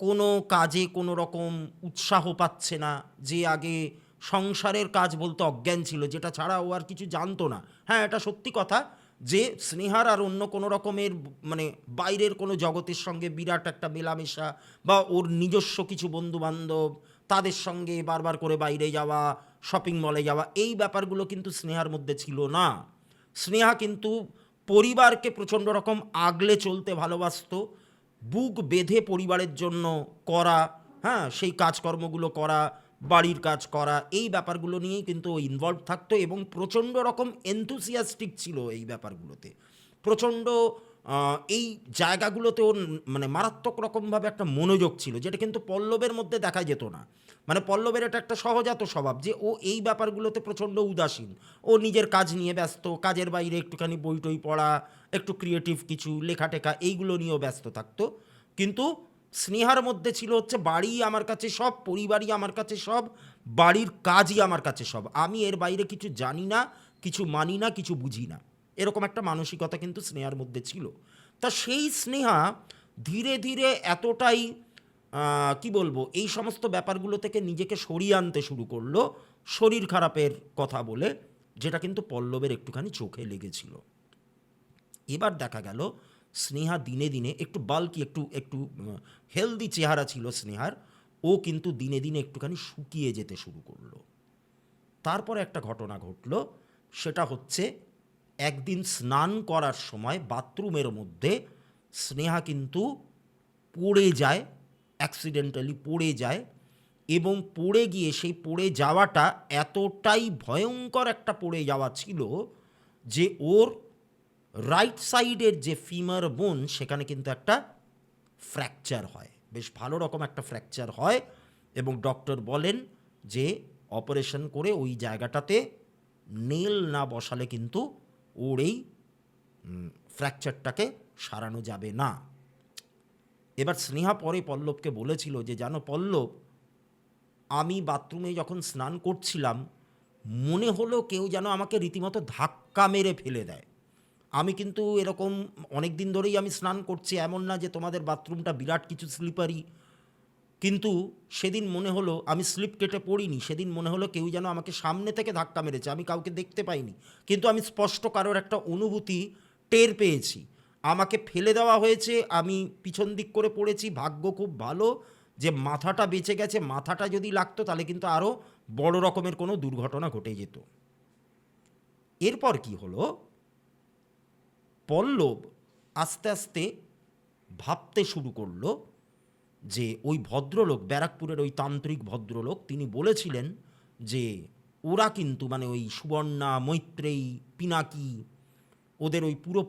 কোনো কাজে কোনো রকম উৎসাহ পাচ্ছে না, যে আগে সংসারের কাজ বলতে অজ্ঞান ছিল, যেটা ছাড়া ও আর কিছু জানতো না। হ্যাঁ, এটা সত্যি কথা যে স্নেহার আর অন্য কোনো রকমের মানে বাইরের কোনো জগতের সঙ্গে বিরাট একটা মেলামেশা, বা ওর নিজস্ব কিছু বন্ধুবান্ধব, তাদের সঙ্গে বারবার করে বাইরে যাওয়া, শপিং মলে যাওয়া, এই ব্যাপারগুলো কিন্তু স্নেহার মধ্যে ছিল না। স্নেহা কিন্তু পরিবারকে প্রচণ্ড রকম আগলে চলতে ভালোবাসতো, বুক বেঁধে পরিবারের জন্য করা, হ্যাঁ, সেই কাজকর্মগুলো করা, বাড়ির কাজ করা, এই ব্যাপারগুলো নিয়েই কিন্তু ও ইনভলভ থাকতো। এবং প্রচণ্ড রকম এনথুসিয়াস্টিক ছিল এই ব্যাপারগুলোতে, প্রচণ্ড এই জায়গাগুলোতে ওর মানে মারাত্মক রকমভাবে একটা মনোযোগ ছিল, যেটা কিন্তু পল্লবের মধ্যে দেখা যেত না। মানে পল্লবের এটা একটা সহজাত স্বভাব যে ও এই ব্যাপারগুলোতে প্রচণ্ড উদাসীন, ও নিজের কাজ নিয়ে ব্যস্ত, কাজের বাইরে একটুখানি বই টই পড়া, একটু ক্রিয়েটিভ কিছু লেখাটেখা, এইগুলো নিয়েও ব্যস্ত থাকতো। কিন্তু স্নেহার মধ্যে ছিল হচ্ছে বাড়ি আমার কাছে সব, পরিবারই আমার কাছে সব, বাড়ির কাজই আমার কাছে সব, আমি এর বাইরে কিছু জানি না, কিছু মানি না, কিছু বুঝি না, এরকম একটা মানসিকতা কিন্তু স্নেহার মধ্যে ছিল। তা সেই স্নেহা ধীরে ধীরে এতটাই কি বলবো, এই সমস্ত ব্যাপারগুলো থেকে নিজেকে সরিয়ে আনতে শুরু করলো শরীর খারাপের কথা বলে, যেটা কিন্তু পল্লবের একটুখানি চোখে লেগেছিল। এবার দেখা গেল স্নেহা দিনে দিনে একটু বাল্কি, একটু একটু হেলদি চেহারা ছিল স্নেহার, ও কিন্তু দিনে দিনে একটুখানি শুকিয়ে যেতে শুরু করলো। তারপরে একটা ঘটনা ঘটলো, সেটা হচ্ছে একদিন স্নান করার সময় বাথরুমের মধ্যে স্নেহা কিন্তু পড়ে যায়, অ্যাক্সিডেন্টালি পড়ে যায়। এবং পড়ে গিয়ে সেই পড়ে যাওয়াটা এতটাই ভয়ঙ্কর একটা পড়ে যাওয়া ছিল যে ওর রাইট সাইডের যে ফিমার বোন, সেখানে কিন্তু একটা ফ্র্যাকচার হয়, বেশ ভালো রকম একটা ফ্র্যাকচার হয়। এবং ডক্টর বলেন যে অপারেশন করে ওই জায়গাটাতে নেল না বসালে কিন্তু ওর এই ফ্র্যাকচারটাকে সারানো যাবে না। এবার স্নেহা পরে পল্লবকে বলেছিল যে, জানো পল্লব, আমি বাথরুমে যখন স্নান করছিলাম মনে হলো কেউ যেন আমাকে রীতিমতো ধাক্কা মেরে ফেলে দেয়। আমি কিন্তু এরকম অনেক দিন ধরেই আমি স্নান করছি, এমন না যে তোমাদের বাথরুমটা বিরাট কিছু স্লিপারি, কিন্তু সেদিন মনে হলো আমি স্লিপ কেটে পড়িনি, সেদিন মনে হলো কেউ যেন আমাকে সামনে থেকে ধাক্কা মেরেছে, আমি কাউকে দেখতে পাইনি, কিন্তু আমি স্পষ্ট কারোর একটা অনুভূতি টের পেয়েছি। আমাকে ফেলে দেওয়া হয়েছে, আমি পিছন দিক করে পড়েছি, ভাগ্য খুব ভালো যে মাথাটা বেঁচে গেছে, মাথাটা যদি লাগতো তাহলে কিন্তু আরও বড় রকমের কোনো দুর্ঘটনা ঘটে যেত। এরপর কি হলো, পল্লব আস্তে আস্তে ভাবতে শুরু করলো যে ওই ভদ্রলোক, ব্যারাকপুরের ওই তান্ত্রিক ভদ্রলোক, তিনি বলেছিলেন যে ওরা কিন্তু মানে ওই সুবর্ণা, মৈত্রেয়ী, পিনাকি, ওদের ওই পুরো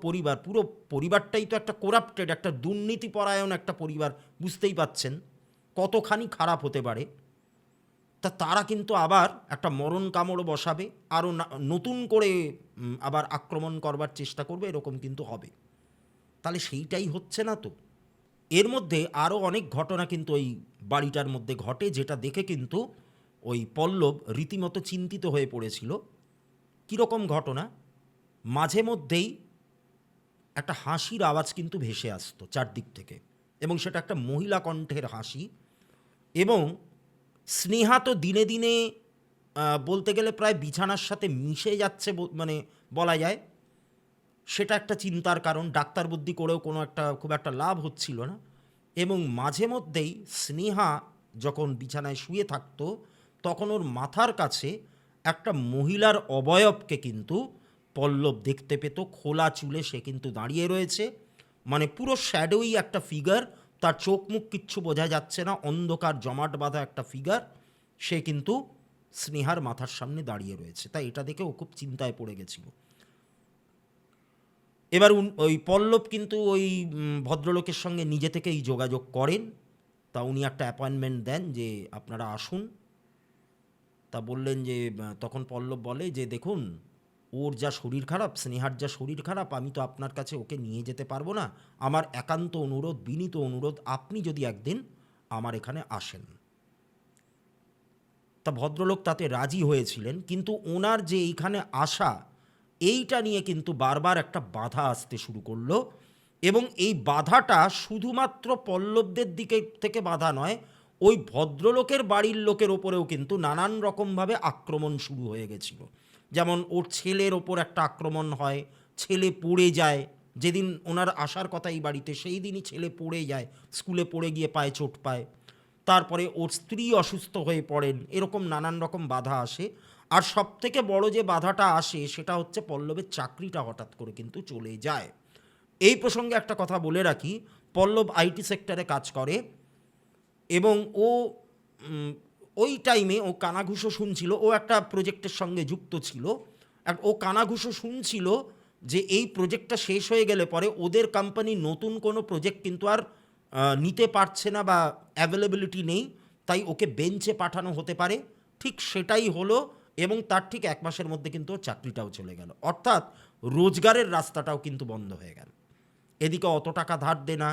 পরিবারটাই তো একটা কোরাপ্টেড, একটা দুর্নীতিপরায়ণ একটা পরিবার, বুঝতেই পাচ্ছেন কতখানি খারাপ হতে পারে। তা তারা কিন্তু আবার একটা মরণ কামড় বসাবে, আরও নতুন করে আবার আক্রমণ করবার চেষ্টা করবে, এরকম কিন্তু হবে। তাহলে সেইটাই হচ্ছে না তো? এর মধ্যে আরও অনেক ঘটনা কিন্তু ওই বাড়িটার মধ্যে ঘটে, যেটা দেখে কিন্তু ওই পল্লব রীতিমতো চিন্তিত হয়ে পড়েছিল। কীরকম ঘটনা, মাঝে মধ্যেই একটা হাসির আওয়াজ কিন্তু ভেসে আসতো চারদিক থেকে, এবং সেটা একটা মহিলা কণ্ঠের হাসি। এবং স্নেহা তো দিনে দিনে বলতে গেলে প্রায় বিছানার সাথে মিশে যাচ্ছে, মানে বলা যায়। সেটা একটা চিন্তার কারণ, ডাক্তার বুদ্ধি করেও কোনো একটা খুব একটা লাভ হচ্ছিল না। এবং মাঝে মধ্যেই স্নেহা যখন বিছানায় শুয়ে থাকতো তখন ওর মাথার কাছে একটা মহিলার অবয়বকে কিন্তু পল্লব দেখতে পেত, খোলা চুলে সে কিন্তু দাঁড়িয়ে রয়েছে, মানে পুরো শ্যাডোই একটা ফিগার, তার চোখ মুখ কিচ্ছু বোঝা যাচ্ছে না, অন্ধকার জমাট বাঁধা একটা ফিগার, সে কিন্তু স্নেহার মাথার সামনে দাঁড়িয়ে রয়েছে। তাই এটা দেখে ও খুব চিন্তায় পড়ে গেছিল। এবার ওই পল্লব কিন্তু ওই ভদ্রলোকের সঙ্গে নিজে থেকেই যোগাযোগ করেন, তা উনি একটা অ্যাপয়েন্টমেন্ট দেন যে আপনারা আসুন। তা বললেন যে, তখন পল্লব বলে যে দেখুন, ওর যা শরীর খারাপ, স্নেহার যা শরীর খারাপ, আমি তো আপনার কাছে ওকে নিয়ে যেতে পারবো না, আমার একান্ত অনুরোধ, বিনীত অনুরোধ, আপনি যদি একদিন আমার এখানে আসেন। তা ভদ্রলোক তাতে রাজি হয়েছিলেন, কিন্তু ওনার যে এইখানে আসা, এইটা নিয়ে কিন্তু বারবার একটা বাধা আসতে শুরু করলো। এবং এই বাধাটা শুধুমাত্র পল্লবদের দিকে থেকে বাধা নয়, ওই ভদ্রলোকের বাড়ির লোকের ওপরেও কিন্তু নানান রকমভাবে আক্রমণ শুরু হয়ে গেছিল। যেমন ওর ছেলের ওপর একটা আক্রমণ হয়, ছেলে পড়ে যায়, যেদিন ওনার আসার কথা এই বাড়িতে সেই দিনই ছেলে পড়ে যায়, স্কুলে পড়ে গিয়ে পায়ে চোট পায়। তারপরে ওর স্ত্রী অসুস্থ হয়ে পড়েন, এরকম নানান রকম বাধা আসে। আর সবথেকে বড় যে বাধাটা আসে সেটা হচ্ছে পল্লবের চাকরিটা হঠাৎ করে কিন্তু চলে যায়। এই প্রসঙ্গে একটা কথা বলে রাখি, পল্লব আইটি সেক্টরে কাজ করে, এবং ও ওই টাইমে ও কানাঘুষো শুনছিল, ও একটা প্রজেক্টের সঙ্গে যুক্ত ছিল, ও কানাঘুষো শুনছিল যে এই প্রজেক্টটা শেষ হয়ে গেলে পরে ওদের কোম্পানি নতুন কোনো প্রজেক্ট কিন্তু আর নিতে পারছে না বা অ্যাভেলেবিলিটি নেই, তাই ওকে বেঞ্চে পাঠানো হতে পারে। ঠিক সেটাই হলো, এবং তার ঠিক 1 মাসের মধ্যে কিন্তু ওর চাকরিটাও চলে গেল, অর্থাৎ রোজগারের রাস্তাটাও কিন্তু বন্ধ হয়ে গেল। এদিকে অত টাকা ধার দেনা,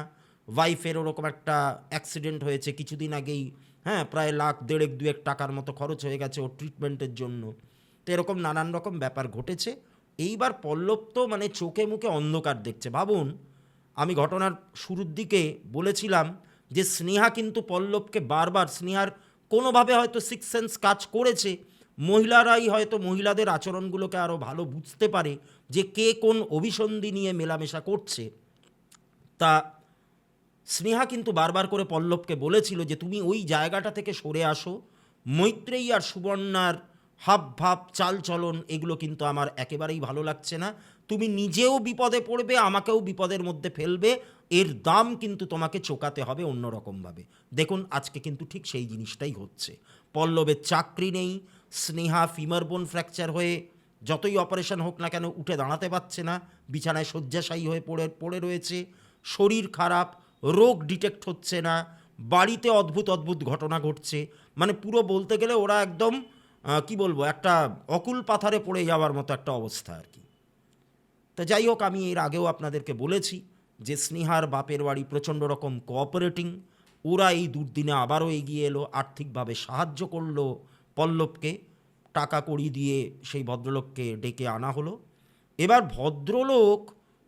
ওয়াইফের ওরকম একটা অ্যাক্সিডেন্ট হয়েছে কিছুদিন আগেই, হ্যাঁ, প্রায় লাখ দেড়েক দুয়েক টাকার মতো খরচ হয়ে গেছে ওর ট্রিটমেন্টের জন্য। তো এরকম নানান রকম ব্যাপার ঘটেছে। এইবার পল্লব তো মানে চোখে মুখে অন্ধকার দেখছে। ভাবুন, আমি ঘটনার শুরুর দিকে বলেছিলাম যে স্নেহা কিন্তু পল্লবকে বারবার, স্নেহার কোনোভাবে হয়তো সিক্স সেন্স কাজ করেছে, মহিলারাই হয়তো মহিলাদের আচরণগুলোকে আরও ভালো বুঝতে পারে যে কে কোন অভিসন্ধি নিয়ে মেলামেশা করছে। তা স্নেহা কিন্তু বারবার করে পল্লবকে বলেছিল যে তুমি ওই জায়গাটা থেকে সরে আসো, মৈত্রেয়ী আর সুবর্ণার হাব ভাব চালচলন এগুলো কিন্তু আমার একেবারেই ভালো লাগছে না, তুমি নিজেও বিপদে পড়বে, আমাকেও বিপদের মধ্যে ফেলবে, এর দাম কিন্তু তোমাকে চোকাতে হবে অন্যরকমভাবে। দেখুন আজকে কিন্তু ঠিক সেই জিনিসটাই হচ্ছে। পল্লবের চাকরি নেই, স্নেহা ফিমার বোন ফ্র্যাকচার হয়ে যতই অপারেশন হোক না কেন উঠে দাঁড়াতে পারছে না, বিছানায় শয্যাশায়ী হয়ে পড়ে রয়েছে, শরীর খারাপ, রোগ ডিটেক্ট হচ্ছে না, বাড়িতে অদ্ভুত অদ্ভুত ঘটনা ঘটছে, মানে পুরো বলতে গেলে ওরা একদম কি বলবো, একটা অকুল পাথারে পড়ে যাওয়ার মতো একটা অবস্থা আর কি। তা যাই হোক, আমি এর আগেও আপনাদেরকে বলেছি যে স্নেহার বাপের বাড়ি প্রচণ্ড রকম কোঅপারেটিং, ওরা এই দুর্দিনে আবারও এগিয়ে এলো, আর্থিকভাবে সাহায্য করলো পল্লবকে, টাকা কড়ি দিয়ে সেই ভদ্রলোককে ডেকে আনা হলো। এবার ভদ্রলোক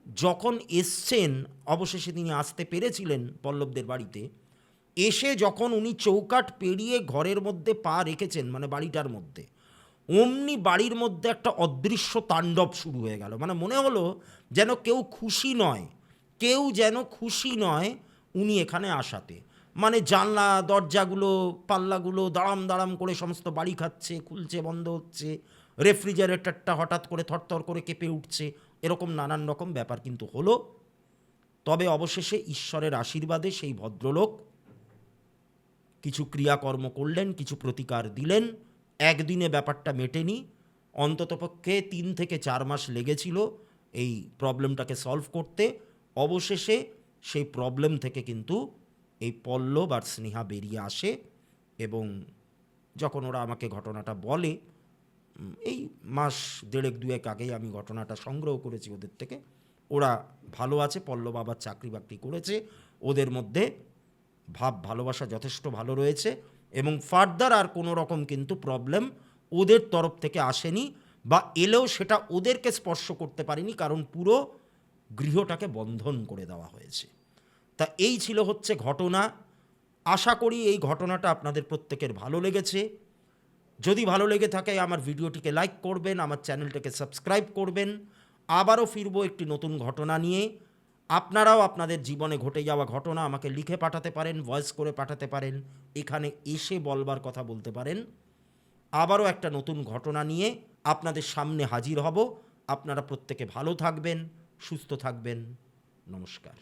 যখন এসছেন, অবশেষে তিনি আসতে পেরেছিলেন পল্লবদের বাড়িতে, এসে যখন উনি চৌকাঠ পেরিয়ে ঘরের মধ্যে পা রেখেছেন, মানে বাড়িটার মধ্যে, অমনি বাড়ির মধ্যে একটা অদৃশ্য তাণ্ডব শুরু হয়ে গেল। মানে মনে হলো যেন কেউ খুশি নয়, কেউ যেন খুশি নয় উনি এখানে আসাতে। মানে জানলা দরজাগুলো পাল্লাগুলো দাঁড়াম দাঁড়াম করে সমস্ত বাড়ি খাচ্ছে, খুলছে বন্ধ হচ্ছে, রেফ্রিজারেটরটা হঠাৎ করে থরথর করে কেঁপে উঠছে, এরকম নানান রকম ব্যাপার কিন্তু হলো। তবে অবশেষে ঈশ্বরের আশীর্বাদে সেই ভদ্রলোক কিছু ক্রিয়াকর্ম করলেন, কিছু প্রতিকার দিলেন। একদিনে ব্যাপারটা মেটেনি, অন্ততপক্ষে 3 থেকে 4 মাস লেগেছিল এই প্রবলেমটাকে সলভ করতে। অবশেষে সেই প্রবলেম থেকে কিন্তু এই পল্লব আর স্নেহা বেরিয়ে আসে। এবং যখন ওরা আমাকে ঘটনাটা বলে, এই মাস 1.5-2 আগেই আমি ঘটনাটা সংগ্রহ করেছি ওদের থেকে, ওরা ভালো আছে, পল্লব আবার চাকরি বাকরি করেছে, ওদের মধ্যে ভাব ভালোবাসা যথেষ্ট ভালো রয়েছে, এবং ফার্দার আর কোনো রকম কিন্তু প্রবলেম ওদের তরফ থেকে আসেনি, বা এলেও সেটা ওদেরকে স্পর্শ করতে পারেনি, কারণ পুরো গৃহটাকে বন্ধন করে দেওয়া হয়েছে। তা এই ছিল হচ্ছে ঘটনা। আশা করি এই ঘটনাটা আপনাদের প্রত্যেকের ভালো লেগেছে। যদি ভালো লেগে থাকে আমার ভিডিওটিকে লাইক করবেন, আমার চ্যানেলটাকে সাবস্ক্রাইব করবেন। আবারও ফিরবো একটি নতুন ঘটনা নিয়ে। আপনারাও আপনাদের জীবনে ঘটে যাওয়া ঘটনা আমাকে লিখে পাঠাতে পারেন, ভয়েস করে পাঠাতে পারেন, এখানে এসে বলবার কথা বলতে পারেন। আবারও একটা নতুন ঘটনা নিয়ে আপনাদের সামনে হাজির হব। আপনারা প্রত্যেকে ভালো থাকবেন, সুস্থ থাকবেন। নমস্কার।